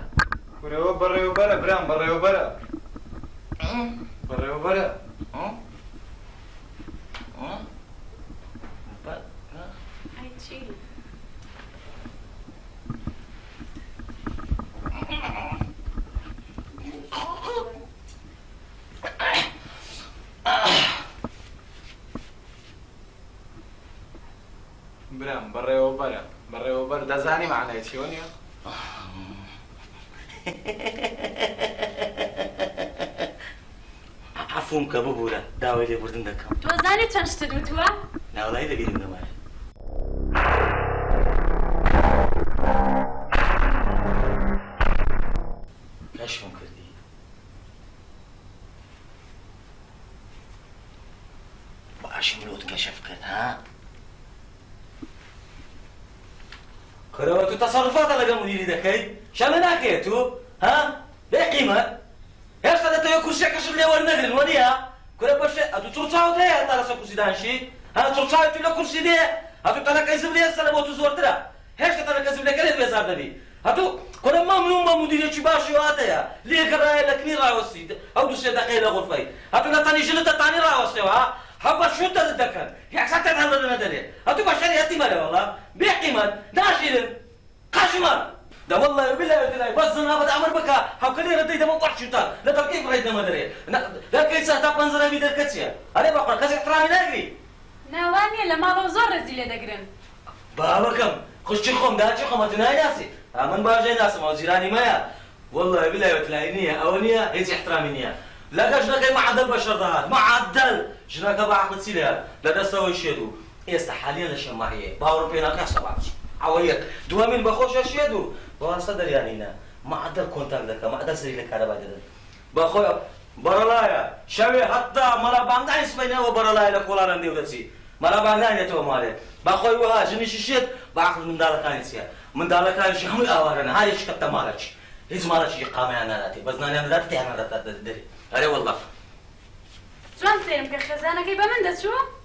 کورەوە بەڕێوەبەرە برام بەڕێوەبەرە بەڕێوەبەرە برام بەڕێوەبەر دەزانی معنای چیوە نییە عفوم كبوبولا داوي لي بردن دكم تۆ زانی چەند شتت وتووە؟ لا والله إذا قيل ما كشفهم كردي باش ملوت كشف كرد ها كرواتو تصرفات لقى مديري دكاي شامنا كيتو ها بقيمة ايش هذا تيو كرسي كشف لي ور نقل ونيا كره باش ادو ترصاو ده ترى سو كرسي دانشي ها ترصاو تلو كرسي ده ادو ترى كيزم لي السلام وتو زور ترى ايش ترى كيزم لي كره بيزار دبي ادو كره ممنوع مديري تشي باشي واتيا ليه كراي لكني راوسي او دو سي دقيقه غرفي ادو لا تاني جلت تاني راوسي ها حبا شو تتذكر يا ساعه هذا ندري ادو بشري يتيمه والله بقيمه داشير قاشمه ده والله بالله بالله بس انا بدي امر بك هاو كلي ردي ده ما قرش شتا لا طب كيف ريد ما ادري لا كيس هتا بنزر بيد الكتيه انا بقول كذا احترامي نجري ناوانیە لە ماڵەوە زۆر ڕێزی لێ دەگرن بابكم خش خم ده خم تناي ناسي من باجي ناس ما زيراني ما والله بالله بتلاقيني اوليه هيك احترامي نيه لا جنك معدل بشر ذات معدل جنك بعقد سيلها لا تسوي شيء يستحالين للشماعيه باور بينا كسبات عويك دوامين بخوش اشيدو وصدر يعني معدل كونتاكت لك معدل سري لك هذا بعد بخويا برلايا شوي حتى مرا بانداي اسمينا وبرلايا لك ولا رندي ودسي مرا بانداي تو مالك بخوي وها جني شيت باخذ من دالك انسيا من دالك انسيا شمل اوارنا هاي شكت مالك هيز مالك قامه انا راتي بس انا ذاتي انا دري اري والله جوان سێرم کە خێزانەکەی بە من دەچوو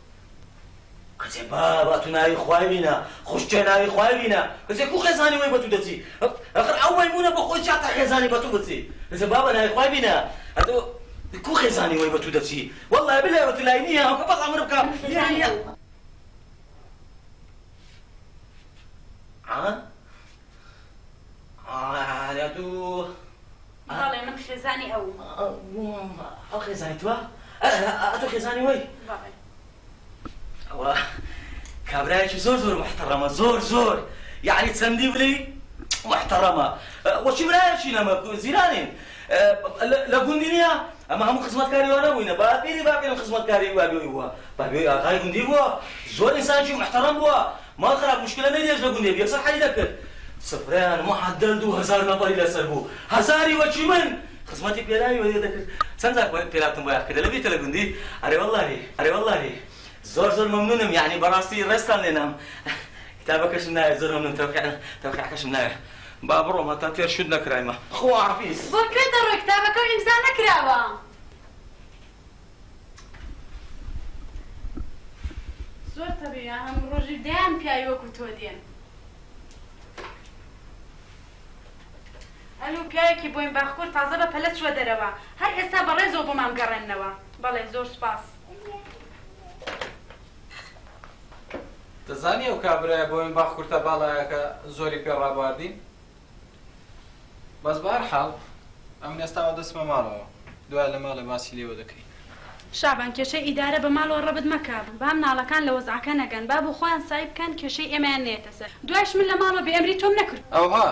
كسي بابا تناي خوايبينا خشتناي خوايبينا كسي كو خزاني وي بتو دتي اخر اول مونا بخوي شاطر خزاني بتو دتي كسي بابا ناي خوايبينا هذا كو خزاني وي بتو دتي والله بالله وتلاينيها وكبط عمرك يعني يا تو بەڵێ من خێزانی ئەو او خزاني تو اتو خزاني وي بابا كابرايش زور محترمة زور يعني تسندي بلي محترمة وش برايش لما زيرانين لقندينيا اما هم خدمت كاري وانا وين باقي خدمت كاري بابي غاي قندي هو زور انسان شي محترم هو ما خرب مشكلة ما يجي لقندي بيكسر حالي ذكر صفران معدل 2000 نفر الى سربو هزاري وشي من خدمتي بيلاي ولا ذكر سنزاك بيلاتم بيا كده لبي تلقندي اري والله زور ممنونم يعني براسي رستان لنام كتابك شناي زور ممنون توقع شناي بابرو ما تاتير شدنا كرايمه خو عفيس بۆ کوێ دەڕۆی کتابەکە ئیمزا نەکراوە زۆر تەبیعە هەم ڕۆژی دەیان پیاوی وەکو تۆ دێن ئەلو پیاوێکی بۆین باخکوور تازە بە پەلە چووە دەرەوە هەر ئێستا بەڕێزەوە بۆمان گەڕێننەوە بەڵێ زۆر سوپاس دەزانی ئەو کابرایە بۆین باخکورتە باڵایەکە زۆری پێ ڕابواردین بەس بەهەرحاڵ ئەم ئێستاوە دەچمە ماڵەوە دوای لە ماڵێ باسی لێوە دەکەین شابان کێشەی ئیدارە بە ماڵەوە ڕەبت مەکە با مناڵەکان لە وەزعەکە نەگەن با بۆ خۆیان سای بکەن کێشەی ئێمەیان نێتە سەر دوایش من لە ماڵەوە بێ ئەمری تۆم نەکرد ئەوها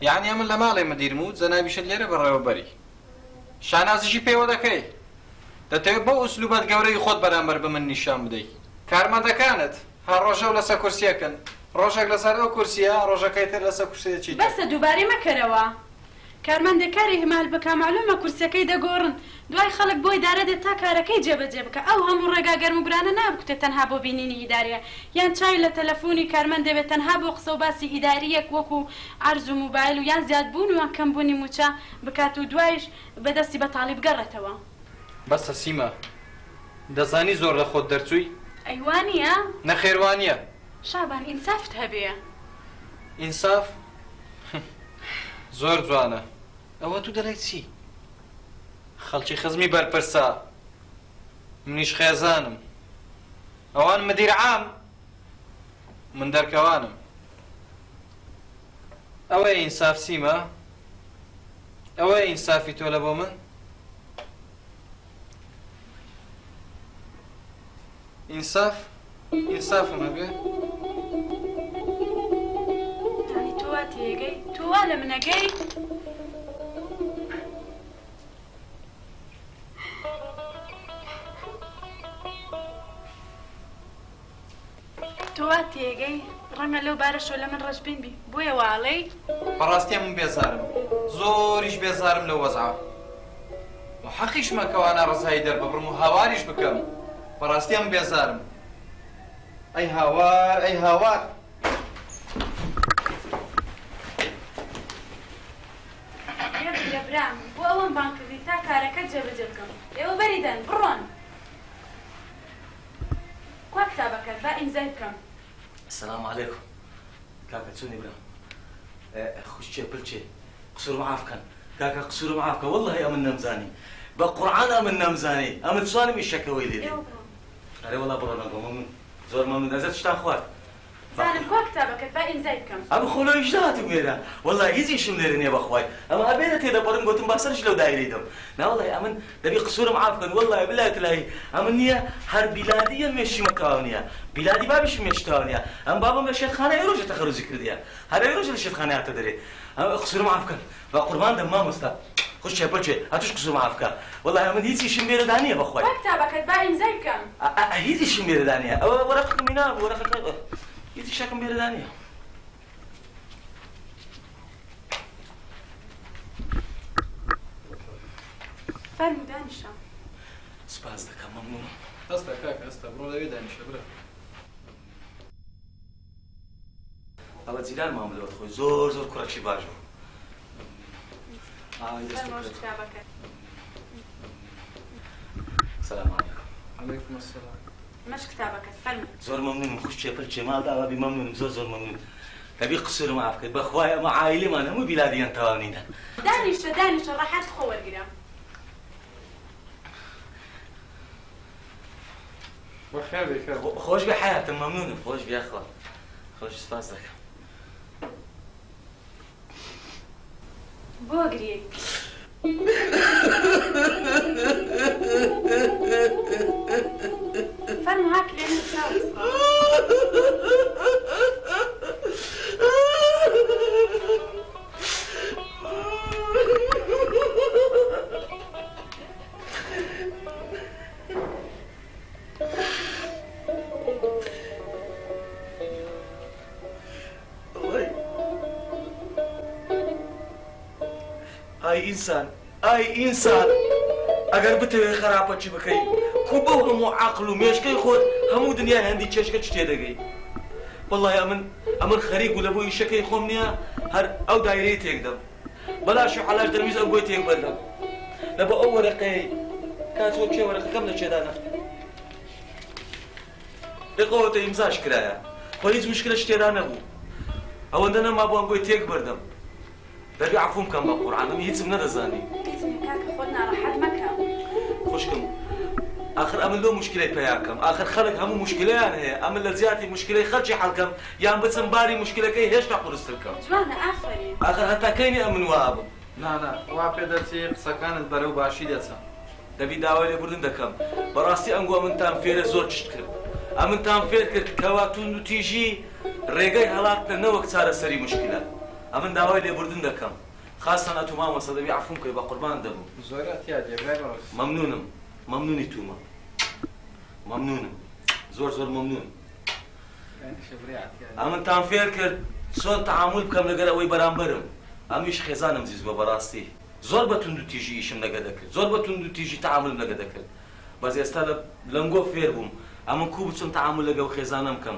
یعنی ئەمن لە ماڵی مدیرم و جەنابیشت لێرە بەڕێوەبەری شانازیشی پێوە دەکەی دەتەوێت بۆ ئوسلوبات گەورەی خۆت بەرامبەر بە من نیشان بدەیت کارمەندەکانت هەر ڕۆژە و لەسەر کورسیەکەن ڕۆژێک لەسەر ئەو کورسیە ڕۆژەکەی تر لەسەر کورسیەکی بەسە دووبارەی مەکەرەوە کارمەندەکاری هەمال بکە معلومە کورسەکەی دەگۆڕن دوای خەڵک بۆ ئیدارە دێت تا کارەکەی جێبەجێ بکە ئەو هەموو ڕێگا گەرموگرانە نابکتێ تەنها بۆ بینینی ئیداریە یان چاوی لە تەلەفۆنی کارمەند دەبێت تەنها بۆ قسە و باسی ئیداریەک وەکو عەرز و موبایل و یان زیادبوون و یان کەمبوونی موچە بکات و دوایش بەدەستی بەتاڵی بگەڕێتەوە بەسە سیمە دەزانی زۆر لە خۆت دەرچووی ئەیوانیە نەخێوانیە شابان ئینسافت هەبێ ئینساف زۆر جوانە ئەوە تو دەڵێی چی خەڵکی خزمی بەرپرسا منیش خێزانم ئەوان مدیر عام من دەرکەوانم ئەوە ئینساف سیمە ئەوە ئینسافی تۆ لە بۆ من ئینسافم هەبێ یانی تۆ وا تێگەی تۆ وا لە منەگەی تۆ وا تێگەی ڕەنگە لەو بارەشۆ لە من ڕەشبین بی بۆیە واڵەی بەڕاستیە من بێزارم زۆریش بێزارم لە وەزعە و حەقیش مەکەوانە ڕزایی دەرببڕم و هاواریش بکەم بەڕاستیە من بێزارم ئەی هاوار ئەی هاوار لە برام بۆ ئەوەم بانکردی تا کارەکە جێبەجێ بکەم ئێوە بەریدەن بڕۆن کوا کتابەکەت با ئیمزای بکەم السلام عليكم كاكا تسوني برام خشي بلشي قصور معافكن كاكا قصور معافكن والله امن نمزاني بالقران امن نمزاني امن تصاني مش شكوي لي اري والله برا نقوم زور ما من نزلت شتا اخوات زانم کوا کتابەکەت با ئیمزای بکەم ابو خلو اجدات ميرا والله يزي شمليرني يا باخوي اما ابينا تي دبرن قلت باسرش لو دايريدم لا والله امن دبي قصور معافكن والله بالله تلاهي امنيه هر بلاديه مش مكاونيه بلادي بابش مش تاونيه ام بابا مشيت خانه يروج تخرج كرديا هذا يروج لشيت خانه تدري قصور معافكن وقربان دم ما مستا خش يا بلشي هاتوش قصور معافكن والله امن يزي شملير دانيه باخوي کوا کتابەکەت با ئیمزای بکەم يزي شملير دانيه ورقه منا ورقه يزي شكم بيردانيه فەرمو دانیشە سپاس دەکەم مەمنونم هەستا کاکە هەستا بڕۆ لەوێ دانیشە برە ئەوە جیلان ماملەوەت خۆی زۆر زۆر کوڕێکی باش بوو فەرمۆش کتابەکەت سلام علیکم عەلەیکوم السەلام مەش کتابەکەت فەرمو زۆر مەمنونم خوشتێ پرچێ ماڵ داوابی مەمنونم زۆر مەمنون دەبی قسوور معاف کرد بەخوای ئەمە عایلەمان هەموو بیلادیان تەواو دانیشە ڕاحەت خۆ وەرگرە بەخێر بێ کاک خۆش بێ حیاتم مەمنونم خۆش بێ خۆ خۆش سپاس دەکەم بۆ گریەی فەرمو ها کرێنە چاوی ئای ئینسان ئەگەر بتەوێ خراپەچی بکەی کو بەو هەموو عەقڵ و مێشکەی خۆت هەموو دنیای هەندی چێشکە چ تێدەگەی وەڵڵاهی ئەمن خەریک و لە بۆ ئیشەکەی خۆم نییە هەر ئەو دایرەی تێکدەم بەلاشی حەلاش دەرمیز ئەو گۆی تێک بەردەم لە بۆ ئەو وەرەقەی کاتۆ کێ وەرەقەکەم لە چێدانە لێقەوەتە ئیمزاش کرایە خۆ هیچ مشکلەش تێدا نەبوو ئەوەندە نەما بۆ ئەم گۆی تێک بەردەم دەبی عەفوم کەم بە قورعان ئەمی هیچم نەدەزانی کاکە خۆت ناڕەحەت مەکە خوشکم آخر ئەمن لۆ مشکلەی پێیاکەم آخر خەڵک هەموو مشکلەیان هەیە ئەمن لە زیاتی مشکلەی خەڵکی حەڵکەم یان بچم باری مشکلەکەی هێشتا قورستر بکەم جوانە ئافەرین آخر هەتا کەینی ئەمن وابم نا وا پێ دەچێ قسەکانت بەرەو باشی دەچە دەبی داوای لێبوردن دەکەم بەڕاستی ئەنگۆ منتان فێرە زۆر چشت کرد ئەمنتان فێر کرد کەوا توند و تیژی ڕێگەی هەڵاتنە نەوەک چارەسەری مشکلە ئەمن داوای لێبوردن دەکەم خاستان ئەتو مامۆستا دەبی عەفوم کەی بە قوربان دەبوو مەمنونم مەمنونی تومە مەمنونم زۆر مەمنون ئەمنتان فێر کرد چۆن تەعامل بکەم لەگەر ئەوەی بەرامبەرم ئەمیش خێزانم زیزوە بەڕاستی زۆر بە تونند و تیژی ئیشم لەگە دەکرد زۆر بە تونند و تیژی تەعاملم لەگە دەکرد بەس ئێستا لەنگۆ فێر بووم ئەمن کوو بچم تەعامل لەگە و خێزانە بکەم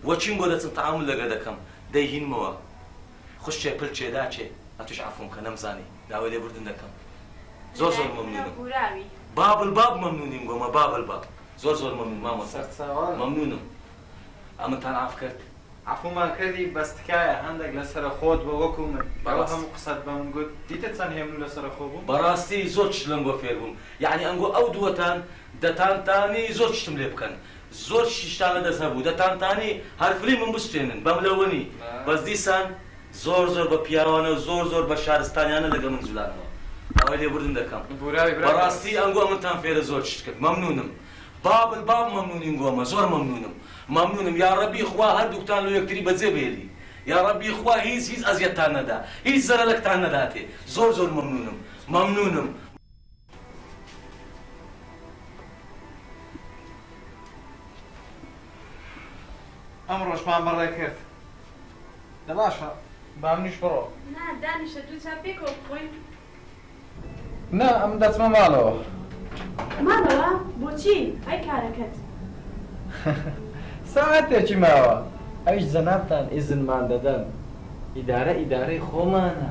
وەچیم بۆ دەچم تەعامل لەگە دەکەم دەیهینمەوە خوشتێ پلچێ داچێ ئەتوش عەفوم کە نەمزانی داوای لێبوردن دەکەم زۆر مەمنونم بابڵباب مەمنونیم گۆمە بابڵباب زۆر مەمنون مامۆستا مەمنونم ئەمنتان عەف کرد عەفومان کردی بەس تکایە هەندێک لەسەر خۆت بە وەکو من ئەوە هەموو قسەت بە من گوت دیتە چەند هێمن لەسەر خۆ بووم بەڕاستی زۆر چ لەنگۆ فێر بووم یعنی ئەنگۆ ئەو دووەتان دەتانتانی زۆر شتم لێ بکەن زۆر شیشتان لە دەست هەبوو دەتانتانی هەرفلی من بستێنن بەم لەوەنی بەس دیسان زۆر بە پیاوانە و زۆر بە شارستانیانە لەگە من جولانەوە ئەوەی لێبوردن دەکەم بەڕاستی ئەنگۆ منتان فێرە زۆر چشت کرد مەمنونم باب مەمنونین گۆمە زۆر مەمنونم یا ڕەبی خوا هەردووکتان لە یەکتری بەجێ بێلی یا ڕەبی خوا هیچ ئەزیەتتان نەدا هیچ زەرەلەکتان نەداتێ زۆر مەمنونم ئەم ڕۆژمان بەڕێ کرد دە باشە با منیش بڕۆ نا دانیشە دوو چاپێکەوە بخۆین نا ئەم دەچمە ماڵەوە ماڵەوە بۆچی ئەی کارەکەت ساعتێکی ماوە ئەویش جەنابتان ئیزنمان دەدەن ئیدارەی خۆمانە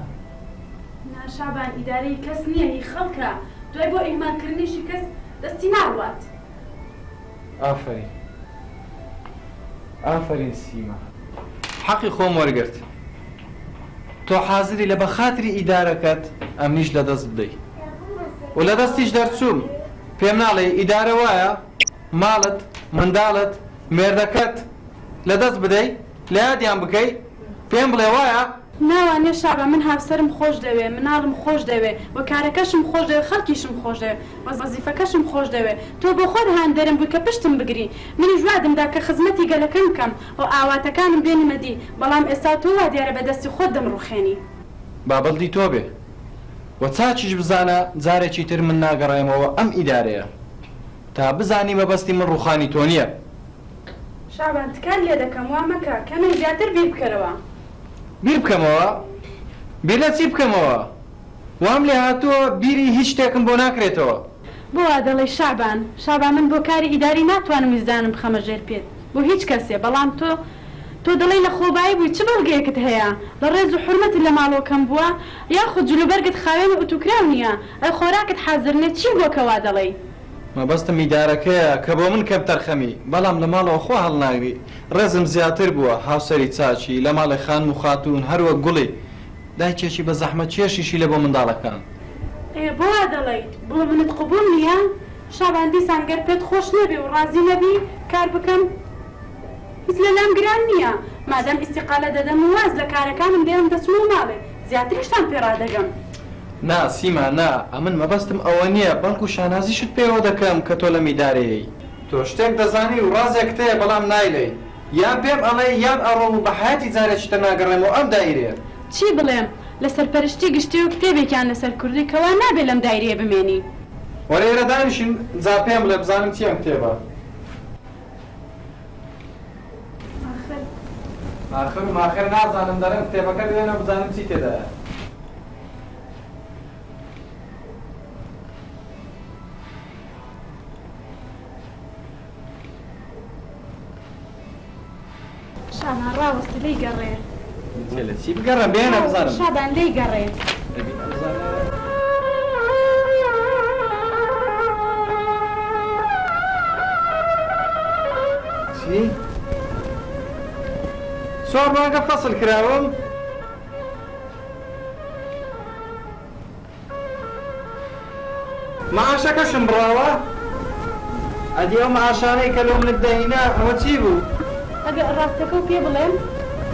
ناشابان ئیدارەی کەس نییە هی خەڵکە دوای بۆ ئیمانکردنیشی کەس دەستی ناڕوات ئافرین سیما حەقی خۆم وەرگرت تۆ حازری لە بەخاتری ئیدارەکەت ئەمنیش لەدەست بدەی و لە دەستیش دەرچووم پێم ناڵێ ئیدارە وایە ماڵت منداڵت مێردەکەت لەدەست بدەی لە یادیان بکەی پێم بڵێ وایە ناوانێ شابە من هاوسەرم خۆش دەوێ مناڵم خۆش دەوێ و کارەکەشم خۆش دەوێ خەڵکیشم خۆش دەوێ وەزیفەکەشم خۆش دەوێ تۆ بۆ خۆت هاندەرم بووی کە پشتم بگری منیش وادمدا کە خزمەتی گەلەکەم بکەم و ئاواتەکانم بێنمە دی بەڵام ئێستا تۆ وا دیارە بەدەستی خۆت دەمڕوخێنی بابڵدی تۆ بێ و چاچیش بزانە جارێکی تر من ناگەڕێمەوە ئەم ئیدارەیە تا بزانی مەبەستی من ڕوخانی تۆ نییە شابان تکان لێ دەکەم وا مەکە کەمێک زیاتر بیر بکەرەوە بیر بکەمەوە بیر لە چی بکەمەوە وام لێ هاتووە بیری هیچ شتێکم بۆ ناکرێتەوە بۆ وا دەڵێ شابان من بۆ کاری ئیداری ناتوانم ویزانم بخەمە ژێر پێت بۆ هیچ کەسێ بەڵام تۆ دەڵێ لە خۆبایی بووی چ بەڵگەیەکت هەیە لە ڕێز و حرمەت لە ماڵۆکەم بووە یاخود جلوبەرگت خاوێن و ئۆتوکراو نییە ئەی خۆراکت حازر نێت چی بۆ کەوا دەڵێ مەبەستم ئیدارەکەیە کە بۆ من کەم تەرخەمی بەڵام لە ماڵەوە خۆ هەڵناگری ڕێزم زیاتر بووە هاوسەری چاچی لە ماڵی خان و خاتون هەروە گوڵی دایکێکی بە زەحمەت چێشیشی لە بۆ منداڵەکان بۆ وا دەڵێیت بۆ منت قبول نییە شابان دیسان گەر پێت خۆش نەبێ و ڕازی نەبی کار بکەم هیچ لەلام گران نییە مادەم ئیستیقالە دەدەم و واز لە کارەکانم دێم دەچم و ماڵێ زیاتریشتان پێڕادەگەم نا سیما نا ئەمن مەبەستم ئەوە نییە بەڵکو شانازیشت پێوە دەکەم کە تۆ لە میدارەیەی تۆ شتێک دەزانی و ڕازێک تەیە بەڵام نایلێ یان پێم ئەڵێ یان ئەڕۆم و بە حیاتی جارێکتە ناگەڕێمەوە ئەم دایرێ چی بڵێم لەسەر پەرشتی گشتی و کتێبێکیان لەسەر کوردی کەوا نابێت لەم دایرێ بمێنی وەرێرە دانیشین جا پێم بڵێ بزانم چیان کتێبە آخر نازانم دەرم کتێبەکە بێنە بزانم چی تێدایە شابان ڕاوەستە لی گەڕێ لە چی بگەڕم بێنە بزانم شابان لی گەڕێ چی؟ چۆن ڕاگە فەسڵ کراوم؟ معاشەکەشم بڕاوە؟ ئەدی ئەو معاشانەی کە لۆ منت دەهینا ئەوە چی بوو؟ ئەگە ڕاستەکە و پێ بڵێم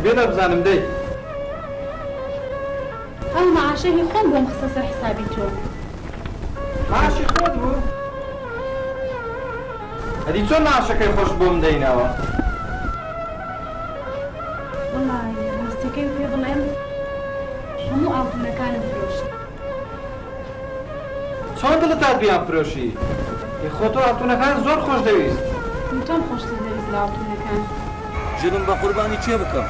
بێنە بزانم دەی ئەو معاشەی خۆم بۆم خستە سەر حسابی تۆ ماشی خۆت بوو هەدی چۆن ماشەکەی خۆش بۆم دەینەوە وڵی ڕاستەکەی پێ بڵێم هەموو ئاڵتونەکانم فرۆشت چۆن دڵت تا بیان فرۆشی خۆ تۆ ئاڵتونەکان زۆر خۆش دەویست تۆم خۆشتر دەویست لە ئاڵتونەکان ژنم بە قوربانی چێ بکەم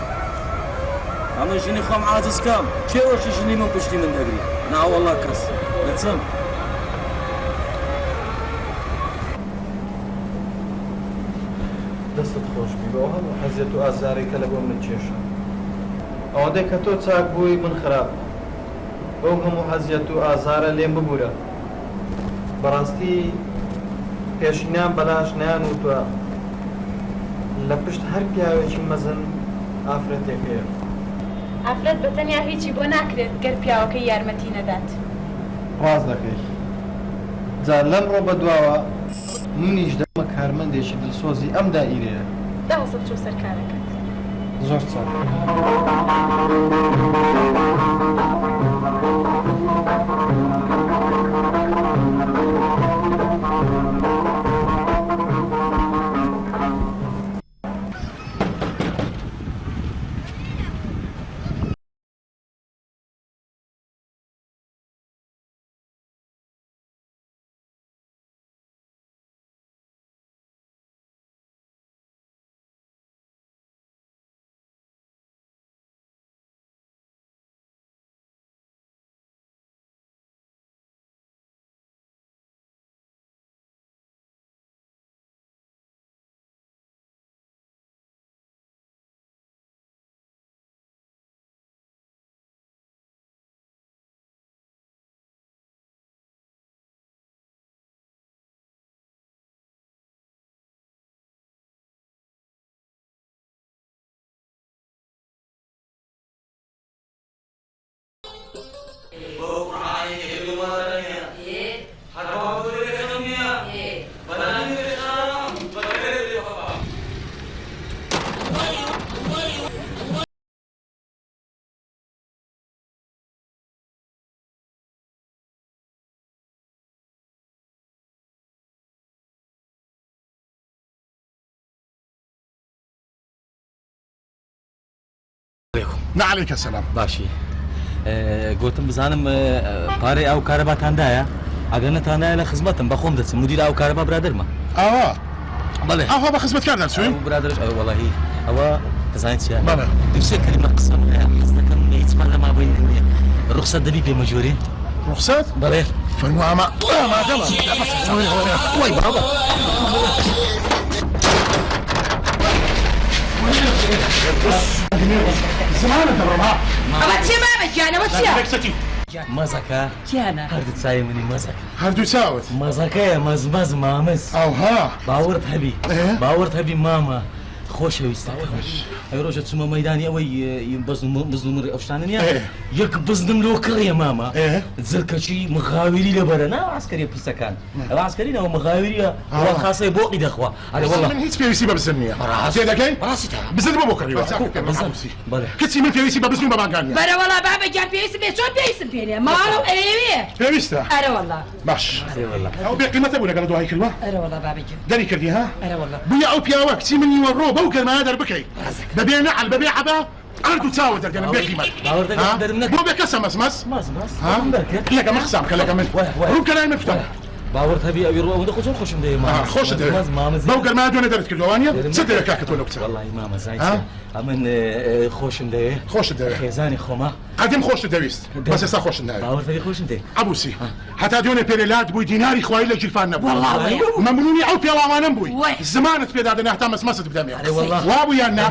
ئەمە ژنی خۆم عاجز کەم چێوەشی ژنی من پشتی من دەگری ناوەڵا کەس دەچم دەستت خۆش بی بەوە هەموو حەزیەت و ئازارێکە لە بۆ من کێشە ئەوەندەی کە تۆ چاک بووی من خراپ بەو هەموو حەزیەت و ئازارە لێم ببوورە بەڕاستی پێشینان بەلاش نیان و توە لە پشت هەر پیاوێکی مەزن ئافرەتێک هەیە ئافرەت بەتەنیا هیچی بۆ ناکرێت گەر پیاوەکەی یارمەتی نەدات ڕاست دەکەی جا لەمڕۆ بەدواوە منیش دەمە کارمەندێکی دڵسۆزی ئەم دائیرەیە داوەسەد چۆ سەرکارەکەت زۆر چاک نعليك السلام باشی گوتم بزانم پارەی ئەو کارەباتاندایە ئەگەر نەتانایە لە خزمەتم بە خۆم دەچم مدیر ئەو کارەبا برادرمە ئەوە بەڵێ ئەوە بە خزمەتکار دەچوین برادرش وەڵاهی ئەوە دەزانیت چیە بەڵێ دووسێ کەلیمە قسەم هەیە حەز دەکەم هیچمان لە مابەین نییە ڕوخسەت دەبی پێمەجۆری ڕوخسەت بەڵێ فەرموو ئامادەمە وای بابا زمانە دەبڕەما ئەمە چێ مامە گیانەوە چیە مەزەکە گیانە هەردوو چای منی مەزەکە هەردوو چاوت مەزەکەیە مەزمەز مامز ئەوها باوەرت هەبی باوەرت هەبی مامە خۆشەویستەکەم ئەو ڕۆژە چوومە مەیدانی ئەوەی بزنمڕی ئەوشتانە نیە یەک بزنم لۆ کڕیە مامە جلکەچی مخاویری لەبەرە ناو عسکەری پرسەکان ئەو عسکەرینەوە مخاویریە ئەوە خاسەی بۆقی دەخوا من هیچ پێویستی بە بزن نییە تێ دەکەی بزن بۆ کڕیوە کچی من پێویستی بە بزن و بەبانگان نیە بەرەوەڵا بابەگیان پێویستم پێ چۆن پێویستم پێنێ ماڵە ئەوێ پێویستە ئەرەوەڵا باش ئەو بێ قیمەتە بوو لەگەڵ دوای کردوە ئەرەوەڵا بابەگیان دەری کردی ها ئەرەوەڵا بوویە ئەو پیاوە کچی منی وەڕۆ بەو گەرمانە دەربکەی بەبێ نەعەل بەبێ عەبا ئەردوو چاوە دەرگەنم بێ قیمەت بۆ بێ کەسە مەزمەز لەگە مە قسام کە لەگە من ڕووکەلای من کوتەوە باوەرت هەبی ئەوی ڕۆ ئەوەندە خۆشم خۆشم دەوێ خۆشت دەوێت بەو گەرمانە دوێنێ دەرت کردووانە چ دەوێت کاکە تۆ لەو کچە وەڵڵی مامە زای ئەمن خۆشم دەوێ خۆشت دەوێت خێزانی خۆمە قەدیم خۆشت دەویست بەس ئێستا خۆشم داوێت باوەرت هەبی خۆشم دێ ئەبووسی هەتا دوێنێ پێرێلات بووی دیناری خوای لە جیرفان نەبوو مەمنونی ئەو پیاوانم بووی زمانت پێدادەنە هەتا مەسمەست بدەمێ وا بوویان نا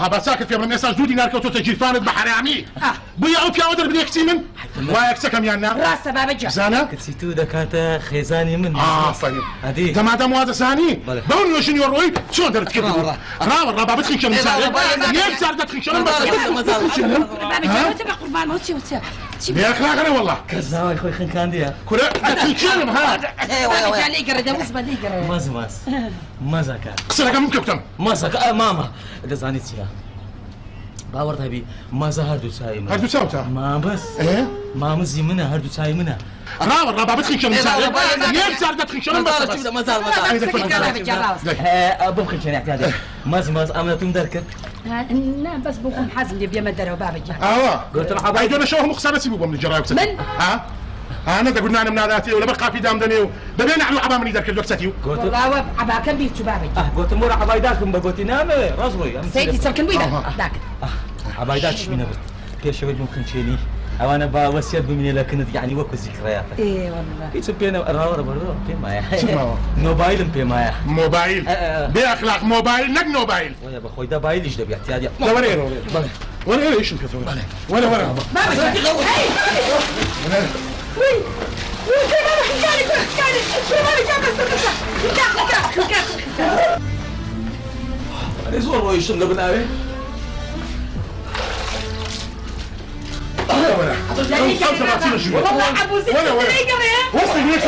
هەبا چاکت پێ بڵێم ئێستاش دوو دینار کەوتۆتە جیرفانت بە حەرامی بووی ئەو پیاوە دەربدێ کچی من وایە کچەکەمیان نا ڕاستە بابەجان زانە کچی تو دەکاتە خێزانی من ئافەرین دەمادەم وا دەزانی بەو نوێژنی وەڕۆی چۆن دەرت کردبوو ڕاوە بابەت خینکەم یەک جار دەتخینکەم بێخراگەرە وەڵڵا کەس ناوای خۆی خنکاندیە کورە دەتخینکێنم ها مەزەکە قسەکەم من کەوتم مەزەکە مامە دەزانی چیە باوەڕ هەبی مازە هەردوو چای من هەردوو چاوتە مامەس مامزی منە هەردوو چای منە ڕاوە ڕابابەت خیشەم یەک جار دەتخیشەم بۆ خیشەنە کادێ مەز ئەمەتم دەرکرد نا بس بخون حزم لي بيا مدرة وبابا جا قلت له حبايبي انا شو هم خسارتي بوبا من الجرايب من ها انا دا قلنا انا مناداتي ولا بقى في دام دنيو ببين على عبا من يدرك الوقتي والله عبا كان بيتو بابا قلت مورا عبايداكم بقولتي نام رزوي سيدي سركن ويدا داك عبايدات شبينا بس كيف شوي ممكن تشيني او انا بوسيت بمني لكن يعني وكو ذكريات ايه والله كيف بينا راور برو بما موبايل بما موبايل باخلاق موبايل نق موبايل ويا بخوي ده بايل ايش ده باحتياج لا ولا ايش انت ولا بابا انا زور رويش اللي بناوي والله ابو زيد وصل ليش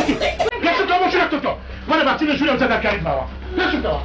ليش انت شو ركبته وانا بعطينا شو لو زاد كاريد معه ليش انت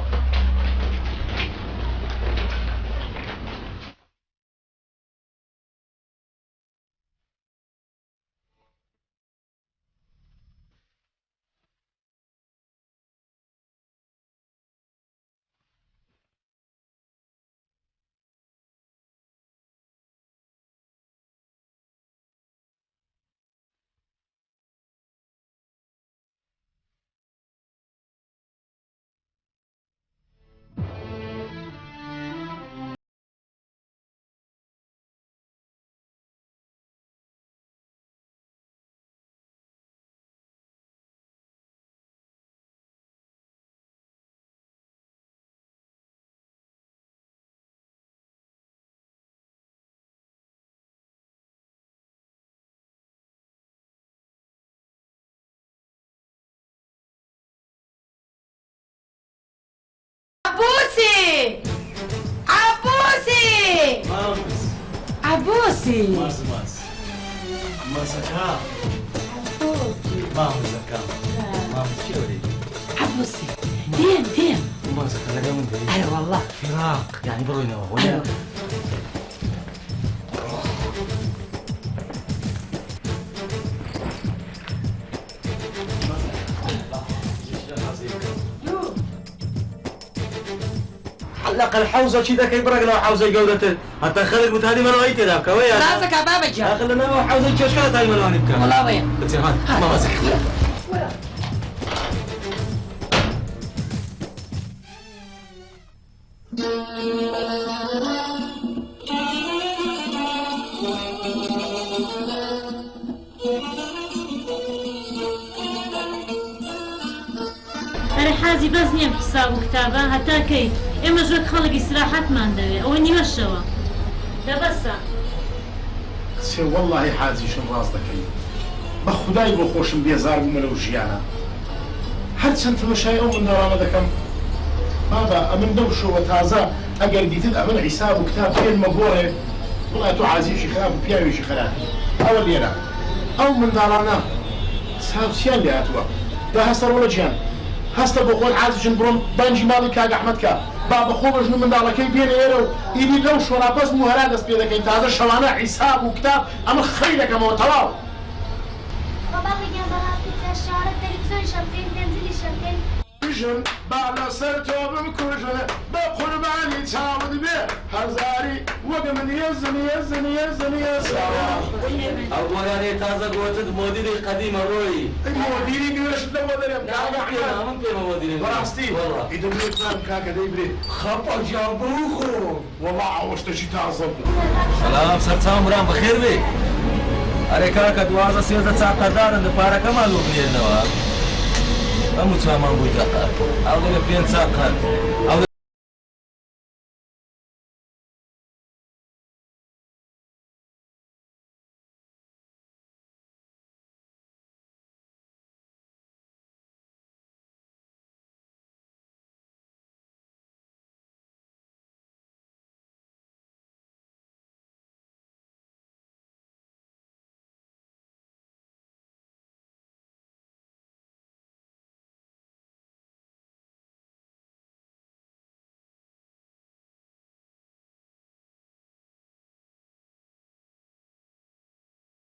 عبوسي عبوسي عبوسي ماسكا ماسكا شوري عبوسي ديم ماسكا لا من دي اي والله فراق يعني بروينا ولا حلق الحوزة كذا كي برق له حوزة جودته حتى خلق متهدي من رأيته ذا كوي راسك يا بابا جا خلنا ما حوزة كشكلة تاي من رأيك والله وين بتصير هان ما ماسك أنا حازي بس نيم حساب وكتابة هتا كي إما جوك خلق إسراحات ما ندوي أو إني وشوا ده بس سي والله حازي شن راس دكي بخداي بخوشم بيزار وملو جيانا هل سنت مشاي أو من نرانا دكم بابا أمن دوشو وتازا أجر ديتد أمن حساب وكتاب فين مقورة والله تو عازي شي خراب وبياوي شي خراب أول ينا أو من نرانا ساب سيان لي أتوا ده هستر ولا جيان هستا بقول عازي جنبرون بانجي مالي كاق أحمد كا بابا خوب جنو من دالكي بين إيرو إيدي لو شورا بس مهرادس بيدكين تازا شوانا حساب وكتاب أما خيرك أما وطلاو بابا بگم برای تشاره تلویزیون شمتین تنزیلی شمتین جن بالا سر توبم كوجن بقرباني تعود به هزاري وقم يزن أولا تازة قوتد مدير القديم الروي المديرين يوش لو درم كاغا من بين مديرين براستي والله إذا بيت نام كاكا ديبري خطا جابوخو والله عوش تجي تعظم سلام سرسام مرام بخير بي أري كاكا دوازة سيوزة ساعة دارن دفارة كما لوبني النوا أمو تفاهم أبوي كاكا أو دي بين ساعة